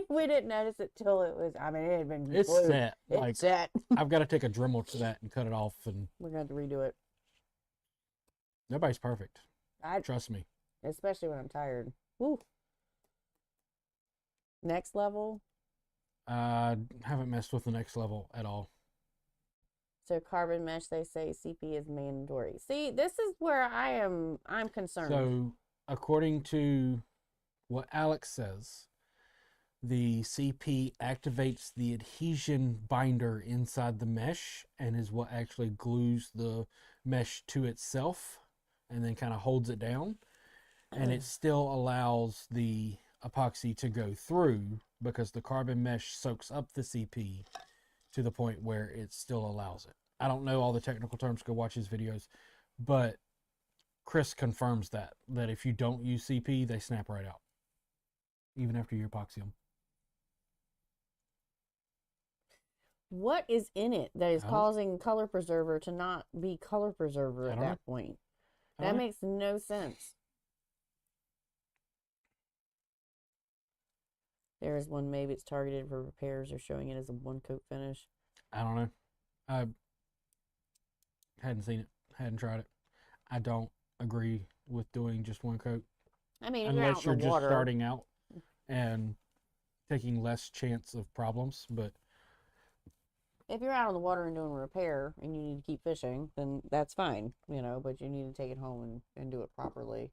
We didn't notice it till it was. I mean, it had been.
It's
glued.
set.
It's
Like,
set.
I've got to take a Dremel to that and cut it off, and
We're going to have to redo it.
nobody's perfect.
I
Trust me.
especially when I'm tired. Woo. Next level.
Haven't messed with the next level at all.
So carbon mesh, they say CP is mandatory. See, this is where I'm concerned.
So, according to what Alex says, the CP activates the adhesion binder inside the mesh and is what actually glues the mesh to itself and then kind of holds it down. And it still allows the epoxy to go through because the carbon mesh soaks up the CP to the point where it still allows it. I don't know all the technical terms, go watch his videos, but Chris confirms that if you don't use CP, they snap right out, even after you epoxy them.
What is in it that is causing color preserver to not be color preserver at that point? That makes no sense. There is one, maybe it's targeted for repairs or showing it as a one coat finish.
I don't know. I hadn't seen it, hadn't tried it. I don't agree with doing just one coat.
I mean,
unless you're just starting out and taking less chance of problems, but
if you're out on the water and doing a repair and you need to keep fishing, then that's fine, you know, but you need to take it home and do it properly.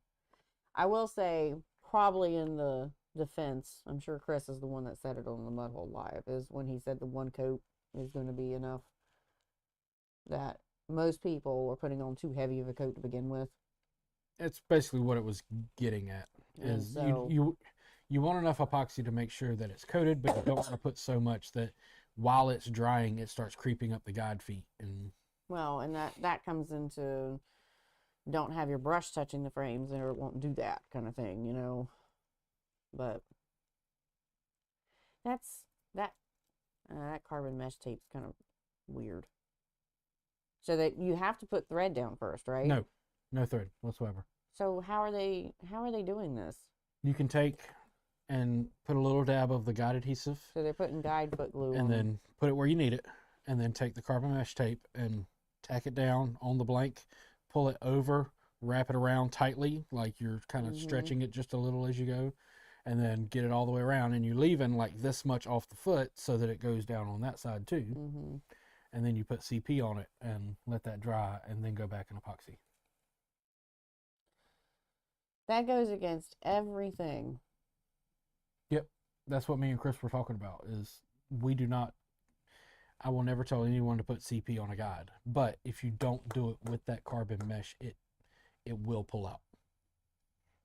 I will say, probably in the defense, I'm sure Chris is the one that said it on the Mudhole Live, is when he said the one coat is going to be enough, that most people are putting on too heavy of a coat to begin with.
it's basically what it was getting at. Is
so,
you want enough epoxy to make sure that it's coated, but you don't want to put so much that while it's drying, it starts creeping up the guide feet. And
well, and that comes into don't have your brush touching the frames or it won't do that kind of thing, you know. But that carbon mesh tape's kind of weird. So that you have to put thread down first, right?
No thread whatsoever.
So how are they doing this?
You can take and put a little dab of the guide adhesive.
So they're putting guide foot glue
and
on
then put it where you need it, and then take the carbon mesh tape and tack it down on the blank, pull it over, wrap it around tightly, like you're kind of stretching it just a little as you go, and then get it all the way around, and you're leaving like this much off the foot so that it goes down on that side too. And then you put CP on it and let that dry, and then go back in epoxy.
That goes against everything.
Yep, that's what me and Chris were talking about. Is we do not. I will never tell anyone to put CP on a guide, but if you don't do it with that carbon mesh, it will pull out.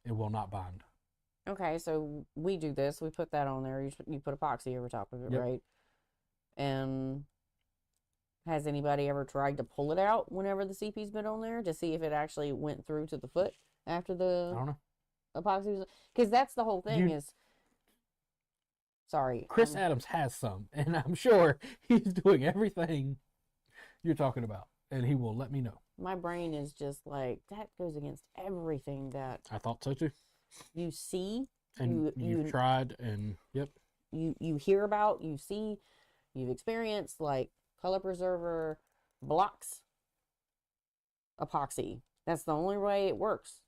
It will not bind.
Okay, so we do this. We put that on there. You put epoxy over top of it, right? And has anybody ever tried to pull it out whenever the CP's been on there to see if it actually went through to the foot after the
I don't know.
epoxy was? Because that's the whole thing sorry.
Chris Adams has some, and I'm sure he's doing everything you're talking about, and he will let me know.
My brain is just like, that goes against everything that
I thought so too.
you see.
And you've tried, and yep.
You hear about, you see, you've experienced, like color preserver blocks epoxy. That's the only way it works.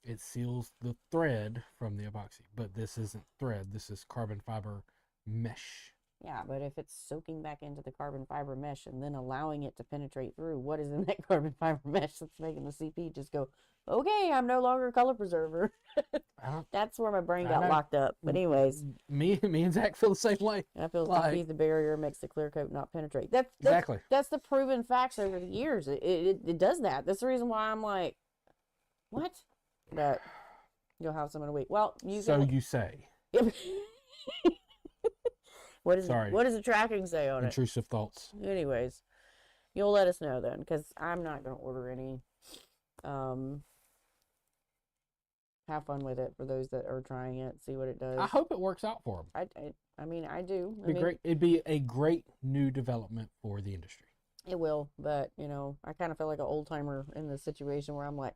It seals the thread from the epoxy, but this isn't thread. This is carbon fiber mesh.
Yeah, but if it's soaking back into the carbon fiber mesh and then allowing it to penetrate through, what is in that carbon fiber mesh that's making the CP just go, okay, I'm no longer a color preserver? That's where my brain got locked up. But anyways,
me and Zach feel the same way.
I feel like the barrier makes the clear coat not penetrate. That's
exactly.
That's the proven facts over the years. It does that. That's the reason why I'm like, what? But you'll have some in a week. Well, you
say.
What does the tracking say on
Intrusive thoughts.
Anyways, you'll let us know then, because I'm not going to order any. Have fun with it for those that are trying it. See what it does.
I hope it works out for them.
I mean, I do.
It'd be great. It'd be a great new development for the industry.
It will, but you know, I kind of feel like an old timer in this situation where I'm like,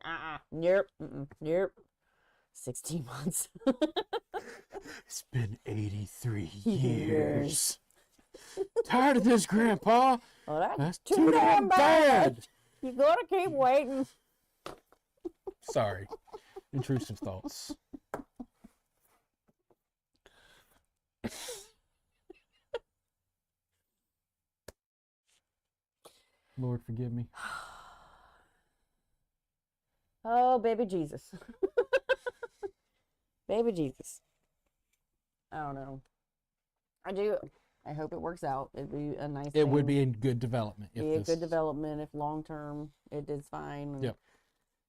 nope, nope. 16 months.
It's been 83
Years.
years. Tired of this, Grandpa.
Well,
That's
too damn bad. You gotta keep waiting.
Sorry. Intrusive thoughts. Lord, forgive me.
Oh, baby Jesus. Baby Jesus. I don't know. I hope it works out. It'd be a nice
It would
thing.
be in good development.
Be a good development if long term it is fine. And
Yep.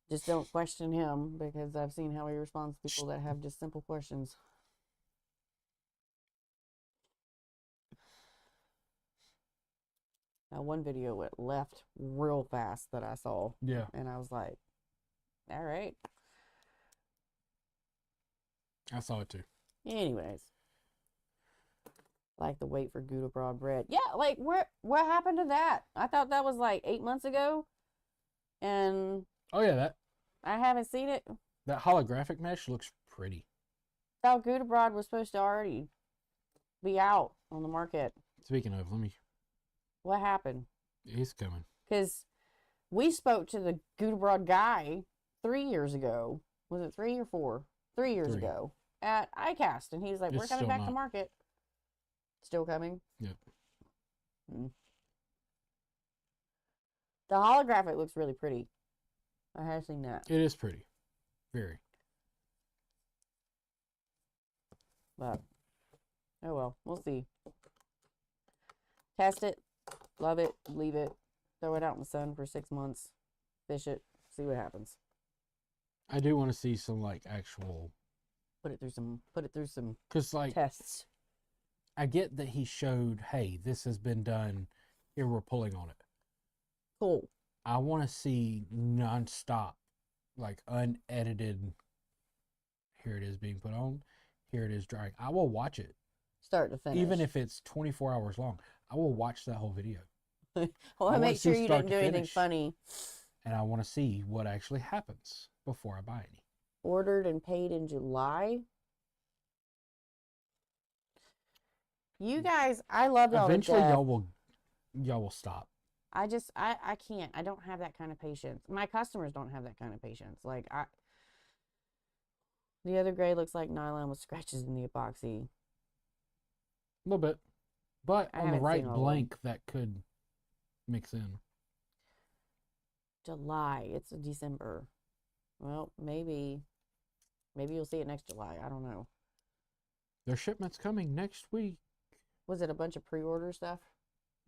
just don't question him, because I've seen how he responds to people that have just simple questions. Now, one video went left real fast that I saw.
Yeah.
And I was like, all right.
I saw it too.
Anyways. Like the wait for Gouda broad bread. Yeah, like what happened to that? I thought that was like 8 months ago. And
Oh yeah,
I haven't seen it.
that holographic mesh looks pretty.
I thought Gouda broad was supposed to already be out on the market.
Speaking of,
What happened?
He's coming.
Because we spoke to the Gouda broad guy 3 years ago. Was it 3 or 4? 3 years
3.
ago at iCast, and he's like, "We're
It's
coming
still
back to
not.
market." Still coming.
Yep.
The holographic looks really pretty. I have seen that.
It is pretty. Very.
But, oh well, we'll see. Test it, love it, leave it, throw it out in the sun for 6 months, fish it, see what happens.
I do want to see some like actual.
Put it through some
Because like
tests.
I get that he showed, hey, this has been done. Here we're pulling on it.
Cool.
I want to see nonstop, like unedited. Here it is being put on. Here it is drying. I will watch it.
Start to finish.
Even if it's 24 hours long, I will watch that whole video.
Well, I make sure you didn't do anything funny.
And I want to see what actually happens before I buy any.
Ordered and paid in July. You guys, I love y'all.
Eventually, y'all will stop.
I can't. I don't have that kind of patience. My customers don't have that kind of patience. Like the other gray looks like nylon with scratches in the epoxy.
A little bit. But
I
on the
haven't
right
seen all of them.
blank, that could mix in.
July. It's December. Well, maybe you'll see it next July. I don't know.
Their shipment's coming next week.
Was it a bunch of pre-order stuff?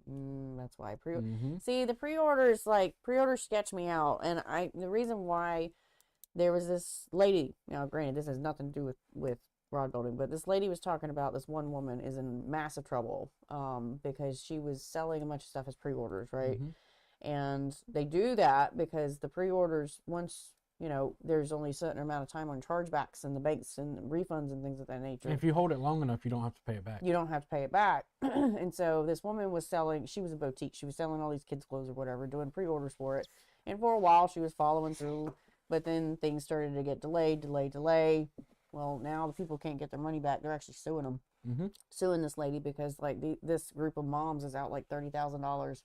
That's why
Mm-hmm.
See, the pre-orders sketch me out, and the reason why there was this lady. Now, granted, this has nothing to do with broad building, but this lady was talking about this one woman is in massive trouble because she was selling a bunch of stuff as pre-orders, right?
Mm-hmm.
And they do that because the pre-orders, once there's only a certain amount of time on chargebacks and the banks and refunds and things of that nature.
If you hold it long enough, you don't have to pay it back.
You don't have to pay it back. And so this woman was selling, she was a boutique. She was selling all these kids' clothes or whatever, doing pre-orders for it. And for a while, she was following through. But then things started to get delayed. Well, now the people can't get their money back. They're actually suing them.
Mm-hmm.
Suing this lady because like this group of moms is out like $30,000.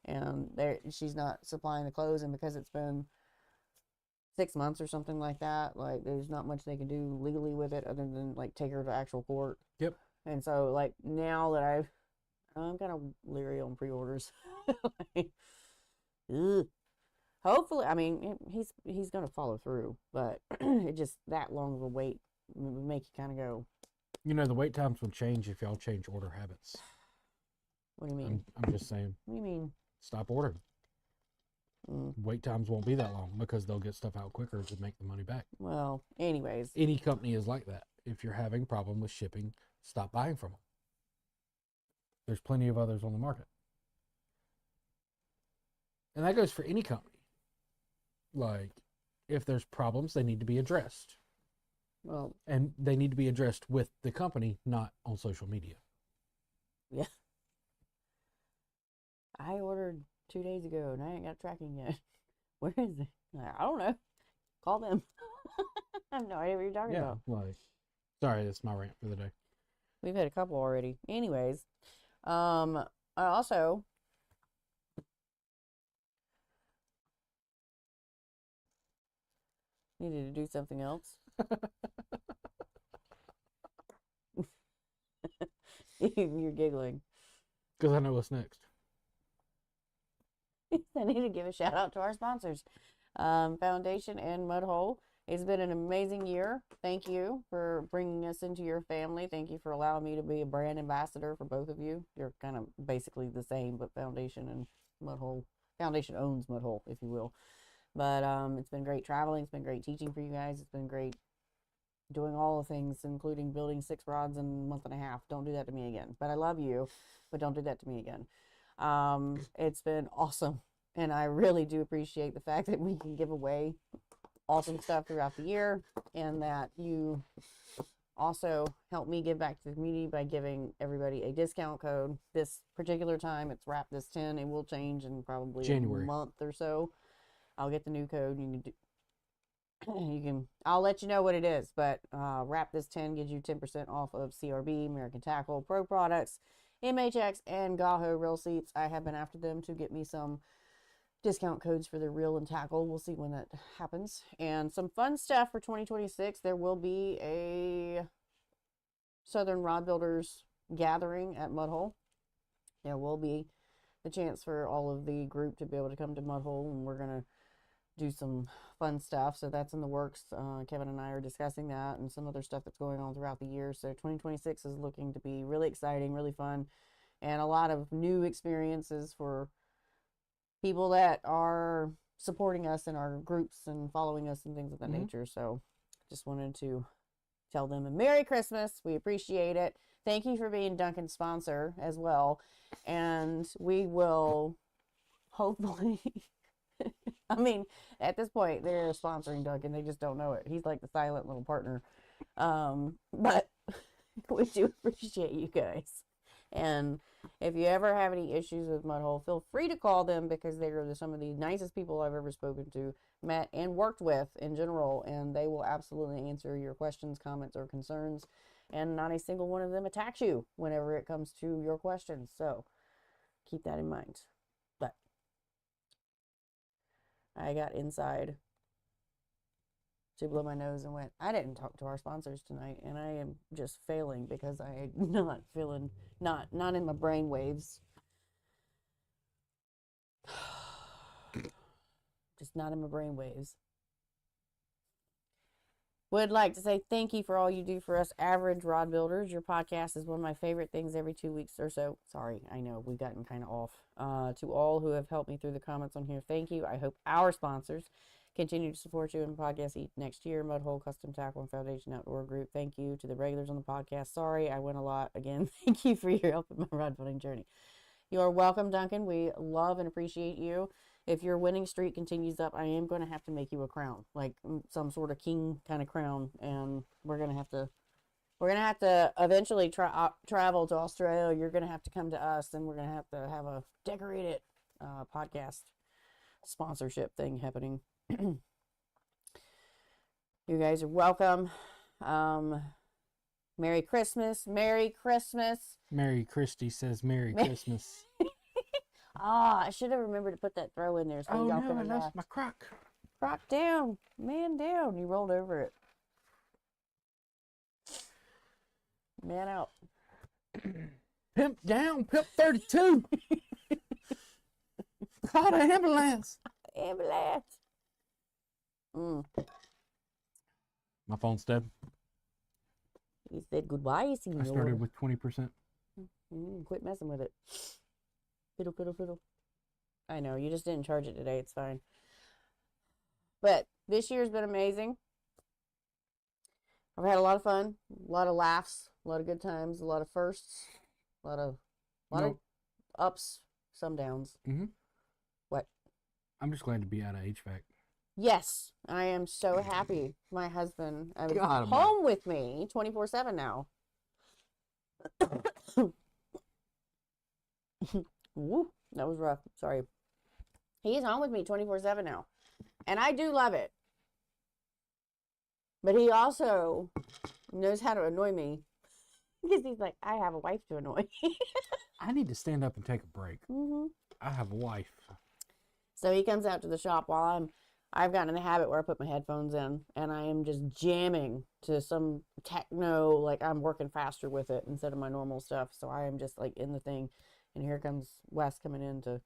And she's not supplying the clothes. And because it's been 6 months or something like that, like there's not much they can do legally with it other than like take her to actual court.
Yep.
And so like now that I'm kind of leery on pre-orders. Like, hopefully, I mean he's gonna follow through, but it just that long of a wait would make you kind of go.
The wait times will change if y'all change order habits.
What do you mean?
I'm just saying.
What do you mean?
Stop ordering. Wait times won't be that long because they'll get stuff out quicker to make the money back.
Well, anyways.
Any company is like that. If you're having a problem with shipping, stop buying from them. There's plenty of others on the market. And that goes for any company. Like, if there's problems, they need to be addressed.
Well,
and they need to be addressed with the company, not on social media.
Yeah. I ordered 2 days ago, and I ain't got tracking yet. Where is it? I don't know. Call them. I have no idea what you're talking about.
Like, sorry, that's my rant for the day.
We've had a couple already. Anyways, I also needed to do something else. You're giggling.
Because I know what's next.
I need to give a shout out to our sponsors, Foundation and Mudhole. It's been an amazing year. Thank you for bringing us into your family. Thank you for allowing me to be a brand ambassador for both of you. You're kind of basically the same, but Foundation and Mudhole. Foundation owns Mudhole, if you will. But it's been great traveling. It's been great teaching for you guys. It's been great doing all the things, including building 6 rods in a month and a half. Don't do that to me again. But I love you, but don't do that to me again. It's been awesome. And I really do appreciate the fact that we can give away awesome stuff throughout the year, and that you also help me give back to the community by giving everybody a discount code. This particular time, it's Wrap This 10. It will change in probably
January.
a month or so. I'll get the new code. I'll let you know what it is, but Wrap This 10 gives you 10% off of CRB, American Tackle, Pro Products, MHX, and Gaho Reel Seats. I have been after them to get me some discount codes for the reel and tackle. We'll see when that happens. And some fun stuff for 2026. There will be a Southern Rod Builders gathering at Mudhole. There will be the chance for all of the group to be able to come to Mudhole, and we're going to do some fun stuff. So that's in the works. Kevin and I are discussing that and some other stuff that's going on throughout the year. So 2026 is looking to be really exciting, really fun, and a lot of new experiences for people that are supporting us in our groups and following us and things of that nature. So just wanted to tell them a Merry Christmas. We appreciate it. Thank you for being Duncan's sponsor as well. And we will hopefully, I mean, at this point, they're sponsoring Duncan. They just don't know it. He's like the silent little partner. But we do appreciate you guys. And if you ever have any issues with Mudhole, feel free to call them, because they are some of the nicest people I've ever spoken to, met, and worked with in general. And they will absolutely answer your questions, comments, or concerns. And not a single one of them attacks you whenever it comes to your questions. So keep that in mind. But I got inside to blow my nose and went, I didn't talk to our sponsors tonight, and I am just failing because I am not feeling, not in my brain waves. Just not in my brain waves. Would like to say thank you for all you do for us average rod builders. Your podcast is one of my favorite things every 2 weeks or so. Sorry, I know we've gotten kind of off. To all who have helped me through the comments on here, thank you. I hope our sponsors continue to support you in the podcast next year. Mudhole, Custom Tackle, and Foundation Outdoor Group. Thank you to the regulars on the podcast. Sorry, I went a lot. Again, thank you for your help in my rod building journey. You are welcome, Duncan. We love and appreciate you. If your winning streak continues up, I am going to have to make you a crown, like some sort of king kind of crown, and we're going to have to eventually travel to Australia. You're going to have to come to us, and we're going to have a decorated podcast sponsorship thing happening. You guys are welcome. Merry Christmas. Merry Christmas.
Mary Christie says Merry Christmas.
I should have remembered to put that throw in there. So
Oh
y'all
no, I lost my crock.
Crock down. Man down. You rolled over it. Man out.
Pimp down, Pimp 32. Call the ambulance.
Ambulance.
My phone's dead.
He said goodbye, senor.
I started with 20%.
Quit messing with it. Fiddle, fiddle, fiddle. I know, you just didn't charge it today. It's fine. But this year's been amazing. I've had a lot of fun, a lot of laughs, a lot of good times, a lot of firsts, a lot of ups, some downs. What?
I'm just glad to be out of HVAC.
Yes, I am so happy. My husband is
God,
home with me 24/7 now. Woo, that was rough. Sorry. He's home with me 24/7 now. And I do love it. But he also knows how to annoy me. Because he's like, I have a wife to annoy.
I need to stand up and take a break.
Mm-hmm.
I have a wife.
So he comes out to the shop while I've gotten in the habit where I put my headphones in and I am just jamming to some techno, like I'm working faster with it instead of my normal stuff. So I am just like in the thing. And here comes Wes coming in to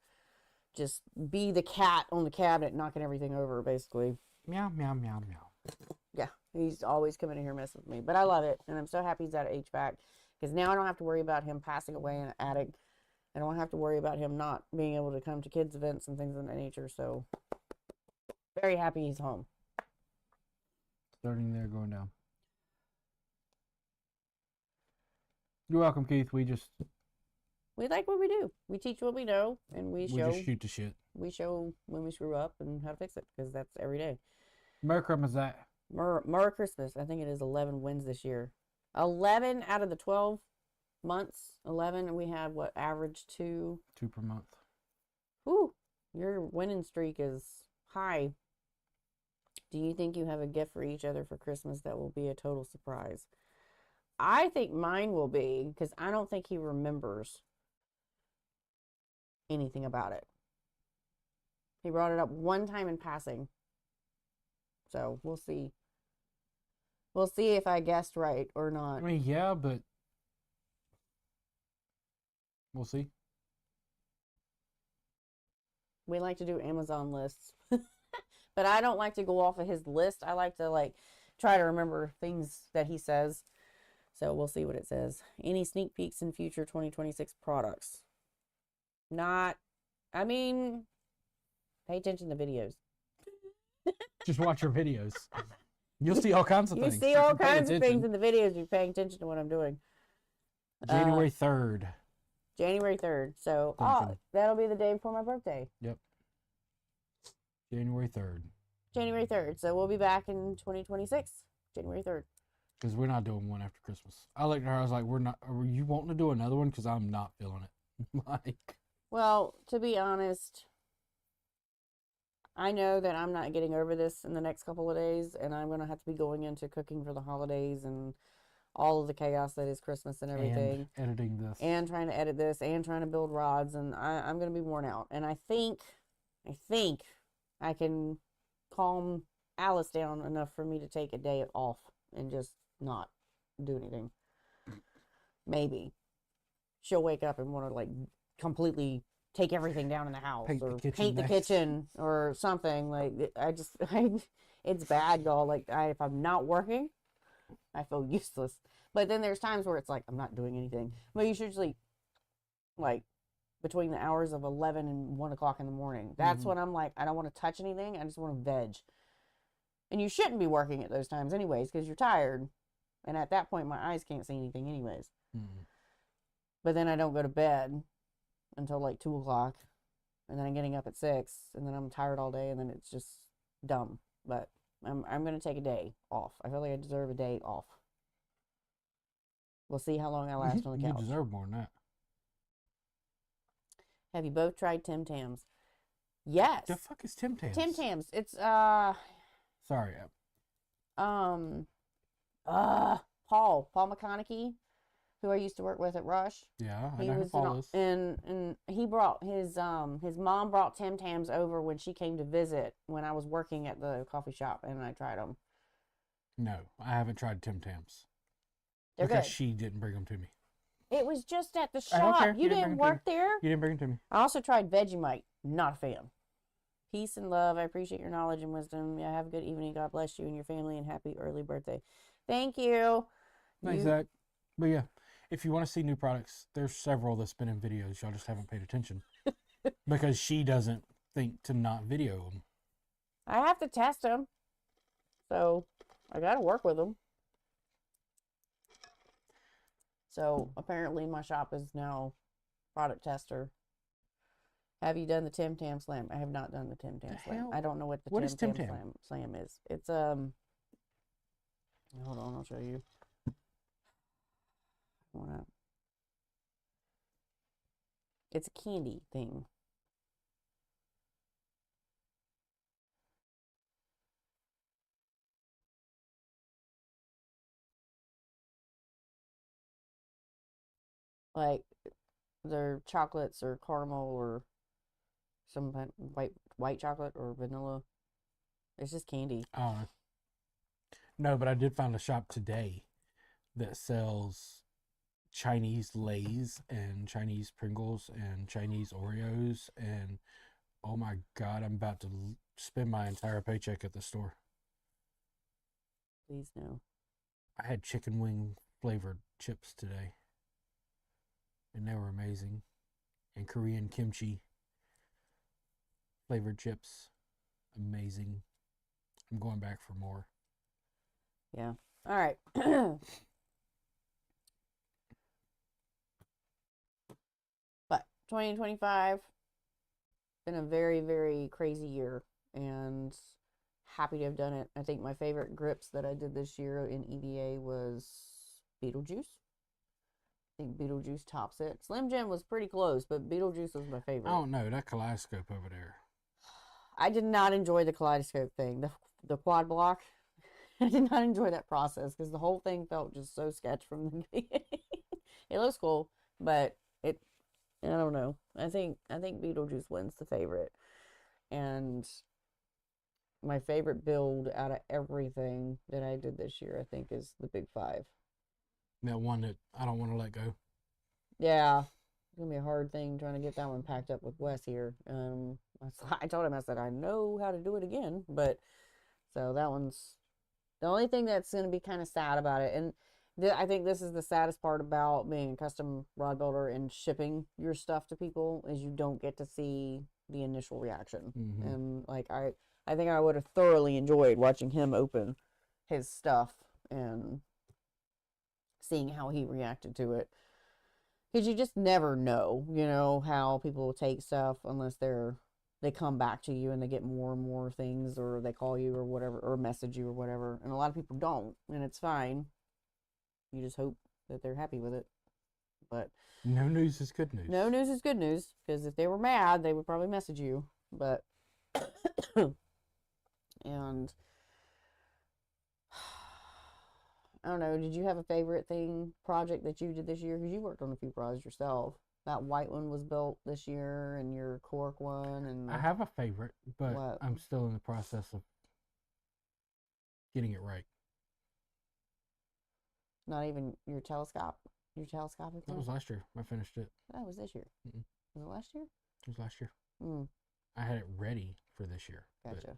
just be the cat on the cabinet, knocking everything over, basically.
Meow, meow, meow, meow.
Yeah, he's always coming in here messing with me. But I love it. And I'm so happy he's out of HVAC. Because now I don't have to worry about him passing away in an attic. I don't have to worry about him not being able to come to kids' events and things of that nature. So, very happy he's home.
Starting there, going down. You're welcome, Keith. We
like what we do. We teach what we know, and we show.
just shoot the shit.
We show when we screw up and how to fix it, because that's every day.
Merry Christmas, that.
Merry Christmas. I think it is 11 wins this year. 11 out of the 12 months. 11, and we have what, average 2?
2 per month.
Whew, your winning streak is high. Do you think you have a gift for each other for Christmas that will be a total surprise? I think mine will be, because I don't think he remembers anything about it. He brought it up one time in passing. So we'll see. We'll see if I guessed right or not.
I mean, yeah, but we'll see.
We like to do Amazon lists. But I don't like to go off of his list. I like to try to remember things that he says. So we'll see what it says. Any sneak peeks in future 2026 products? Not, I mean, pay attention to videos.
Just watch your videos. You'll see all kinds of things.
You see all kinds of things in the videos if you're paying attention to what I'm doing.
January 3rd.
January 3rd. So, that'll be the day before my birthday.
Yep. January 3rd.
January 3rd. So we'll be back in 2026. January 3rd.
Because we're not doing one after Christmas. I looked at her, I was like, are you wanting to do another one? Because I'm not feeling it.
Well, to be honest, I know that I'm not getting over this in the next couple of days, and I'm going to have to be going into cooking for the holidays and all of the chaos that is Christmas and everything.
And editing this.
And trying to edit this and trying to build rods, and I'm going to be worn out. And I think I can calm Alice down enough for me to take a day off and just not do anything. Maybe. She'll wake up and want to completely take everything down in the house or paint the kitchen or something. It's bad, y'all. If I'm not working, I feel useless. But then there's times where it's I'm not doing anything. But usually, between the hours of 11 and 1 o'clock in the morning, that's when I'm I don't want to touch anything. I just want to veg. And you shouldn't be working at those times anyways, because you're tired. And at that point, my eyes can't see anything anyways. Mm-hmm. But then I don't go to bed until 2 o'clock. And then I'm getting up at 6. And then I'm tired all day. And then it's just dumb. But I'm going to take a day off. I feel like I deserve a day off. We'll see how long I last on the couch.
You deserve more than that.
Have you both tried Tim Tams? Yes.
The fuck is Tim Tams?
Tim Tams. It's
Sorry.
Paul McConaughey, who I used to work with at Rush.
Yeah, I know who Paul is.
And he brought his mom brought Tim Tams over when she came to visit when I was working at the coffee shop, and I tried them.
No, I haven't tried Tim Tams.
They're
because
good.
She didn't bring them to me.
It was just at the shop. You didn't work there?
You didn't bring them to me.
I also tried Vegemite. Not a fan. Peace and love. I appreciate your knowledge and wisdom. Yeah, have a good evening. God bless you and your family, and happy early birthday. Thank you.
Thanks, Zach. But yeah, if you want to see new products, there's several that's been in videos. Y'all just haven't paid attention. Because she doesn't think to not video them.
I have to test them. So, I got to work with them. So, apparently my shop is now product tester. Have you done the Tim Tam Slam? I have not done the Tim Tam Slam. I don't know what the Tim Tam Slam is. It's hold on, I'll show you. It's a candy thing. like their chocolates or caramel or some white chocolate or vanilla. It's just candy.
Oh no, but I did find a shop today that sells Chinese Lay's and Chinese Pringles and Chinese Oreos, and oh my God, I'm about to spend my entire paycheck at the store.
Please no.
I had chicken wing flavored chips today, and they were amazing. And Korean kimchi flavored chips, amazing. I'm going back for more.
Yeah. All right. But 2025 been a very, very crazy year, and happy to have done it. I think my favorite grips that I did this year in EVA was Beetlejuice. I think Beetlejuice tops it. Slim Jim was pretty close, but Beetlejuice was my favorite.
I don't know, that kaleidoscope over there.
I did not enjoy the kaleidoscope thing, the quad block. I did not enjoy that process because the whole thing felt just so sketch from the beginning. It looks cool, but I don't know. I think Beetlejuice wins the favorite. And my favorite build out of everything that I did this year, I think, is the Big Five.
That one that I don't want to let go.
Yeah, it's gonna be a hard thing trying to get that one packed up with Wes here. I told him, I said I know how to do it again, but so that one's the only thing that's gonna be kind of sad about it. And I think this is the saddest part about being a custom rod builder and shipping your stuff to people is you don't get to see the initial reaction.
Mm-hmm.
And like I think I would have thoroughly enjoyed watching him open his stuff and seeing how he reacted to it. Because you just never know, how people will take stuff unless they come back to you and they get more and more things, or they call you or whatever, or message you or whatever. And a lot of people don't, and it's fine. You just hope that they're happy with it. But
no news is good news.
No news is good news, because if they were mad, they would probably message you. But and I don't know, did you have a favorite project that you did this year? Because you worked on a few projects yourself. That white one was built this year, and your cork one, and
I have a favorite, but
what?
I'm still in the process of getting it right.
Not even your telescopic
That
one?
was last year. I finished it.
That was this year.
Mm-mm.
Was it last year?
It was last year.
Mm,
I had it ready for this year.
gotcha.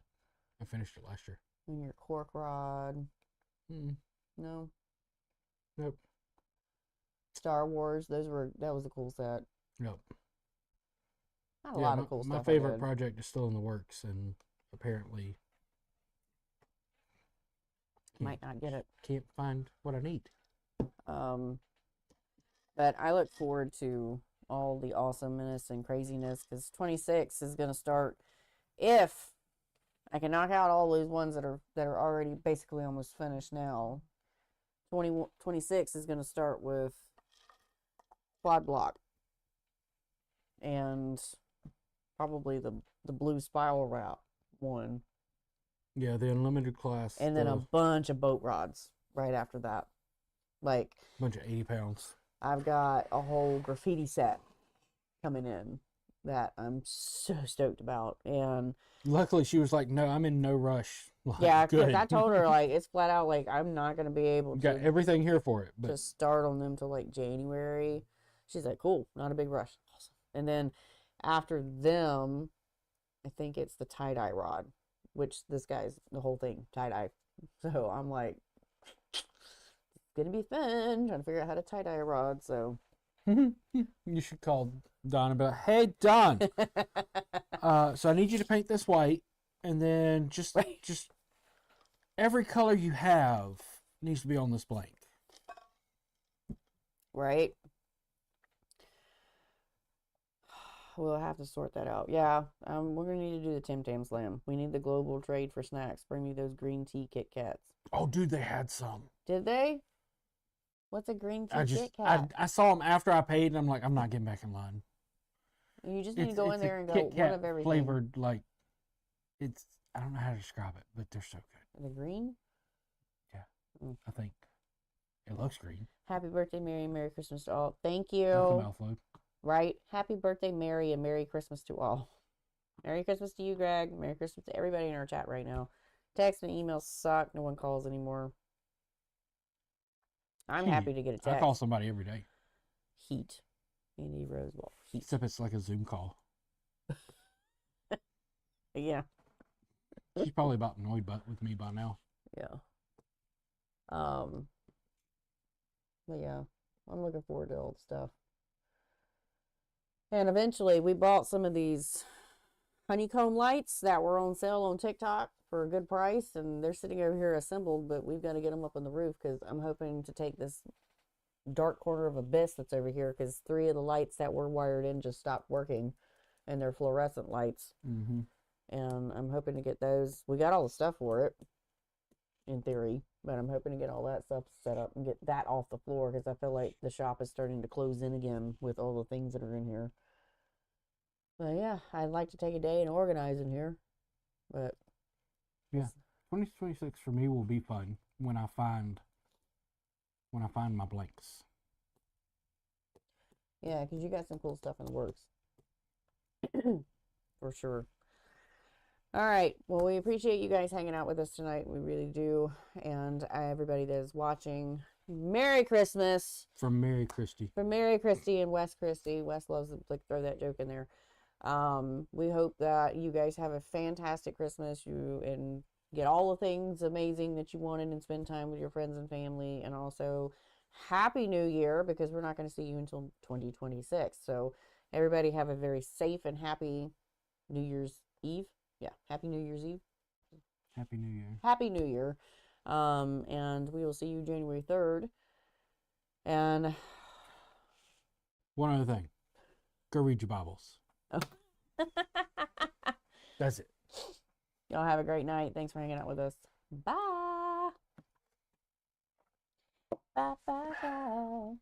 I finished it last year.
And your cork rod?
Mm-mm.
No.
Nope.
Star Wars, that was a cool set.
Nope.
Not a lot of cool stuff.
My favorite project is still in the works, and apparently
might not get it.
Can't find what I need.
But I look forward to all the awesomeness and craziness, because 26 is going to start. If I can knock out all those ones that are already basically almost finished now, 26 is going to start with quad block and probably the blue spiral wrap one.
Yeah, the unlimited class.
And then a bunch of boat rods right after that. Like
a bunch of 80 pounds.
I've got a whole graffiti set coming in that I'm so stoked about. And
luckily she was like, no, I'm in no rush. Like,
yeah, because I told her, like, it's flat out, like, I'm not going to be able to.
Got everything here for it.
But to start on them till, like, January. She's like, cool, not a big rush. Awesome. And then after them, I think it's the tie-dye rod, which this guy's the whole thing, tie-dye. So I'm like, it's going to be fun trying to figure out how to tie-dye a rod, so.
You should call Don and be like, hey, Don, so I need you to paint this white, and then just every color you have needs to be on this blank.
Right? We'll have to sort that out. Yeah, we're going to need to do the Tim Tam Slam. We need the global trade for snacks. Bring me those green tea Kit Kats.
Oh, dude, they had some.
Did they? What's a green tea Kit Kat?
I saw them after I paid, and I'm like, I'm not getting back in line.
You just need to go in there and go,
Kit Kat
one of everything.
Flavored, like, I don't know how to describe it, but they're so good.
The green?
Yeah,
Mm.
I think. It looks green.
Happy birthday, Mary, and Merry Christmas to all. Thank
That's a
you.
mouthful.
Right? Happy birthday, Mary, and Merry Christmas to all. Merry Christmas to you, Greg. Merry Christmas to everybody in our chat right now. Text and emails suck. No one calls anymore. I'm happy to get a text.
I call somebody every day.
Heat. Andy Rosewall. Heat.
Except it's like a Zoom call.
Yeah.
She's probably about annoyed with me by now.
Yeah. But yeah, I'm looking forward to all the stuff. And eventually, we bought some of these honeycomb lights that were on sale on TikTok for a good price, and they're sitting over here assembled, but we've got to get them up on the roof because I'm hoping to take this dark corner of abyss that's over here because 3 of the lights that were wired in just stopped working, and they're fluorescent lights.
Mm-hmm.
And I'm hoping to get those. We got all the stuff for it, in theory, but I'm hoping to get all that stuff set up and get that off the floor because I feel like the shop is starting to close in again with all the things that are in here. But yeah, I'd like to take a day and organize in here. But
yeah, 2026 for me will be fun when I find my blanks.
Yeah, because you got some cool stuff in the works. For sure. All right. Well, we appreciate you guys hanging out with us tonight. We really do. And everybody that is watching, Merry Christmas.
From Mary Christie.
From Mary Christie and Wes Christie. Wes loves to throw that joke in there. We hope that you guys have a fantastic Christmas. And get all the things amazing that you wanted and spend time with your friends and family. And also, Happy New Year, because we're not going to see you until 2026. So everybody have a very safe and happy New Year's Eve. Yeah, Happy New Year's Eve.
Happy New Year.
Happy New Year. And we will see you January 3rd. And
one other thing. Go read your Bibles.
Oh.
That's it.
Y'all have a great night. Thanks for hanging out with us. Bye. Bye, bye, bye.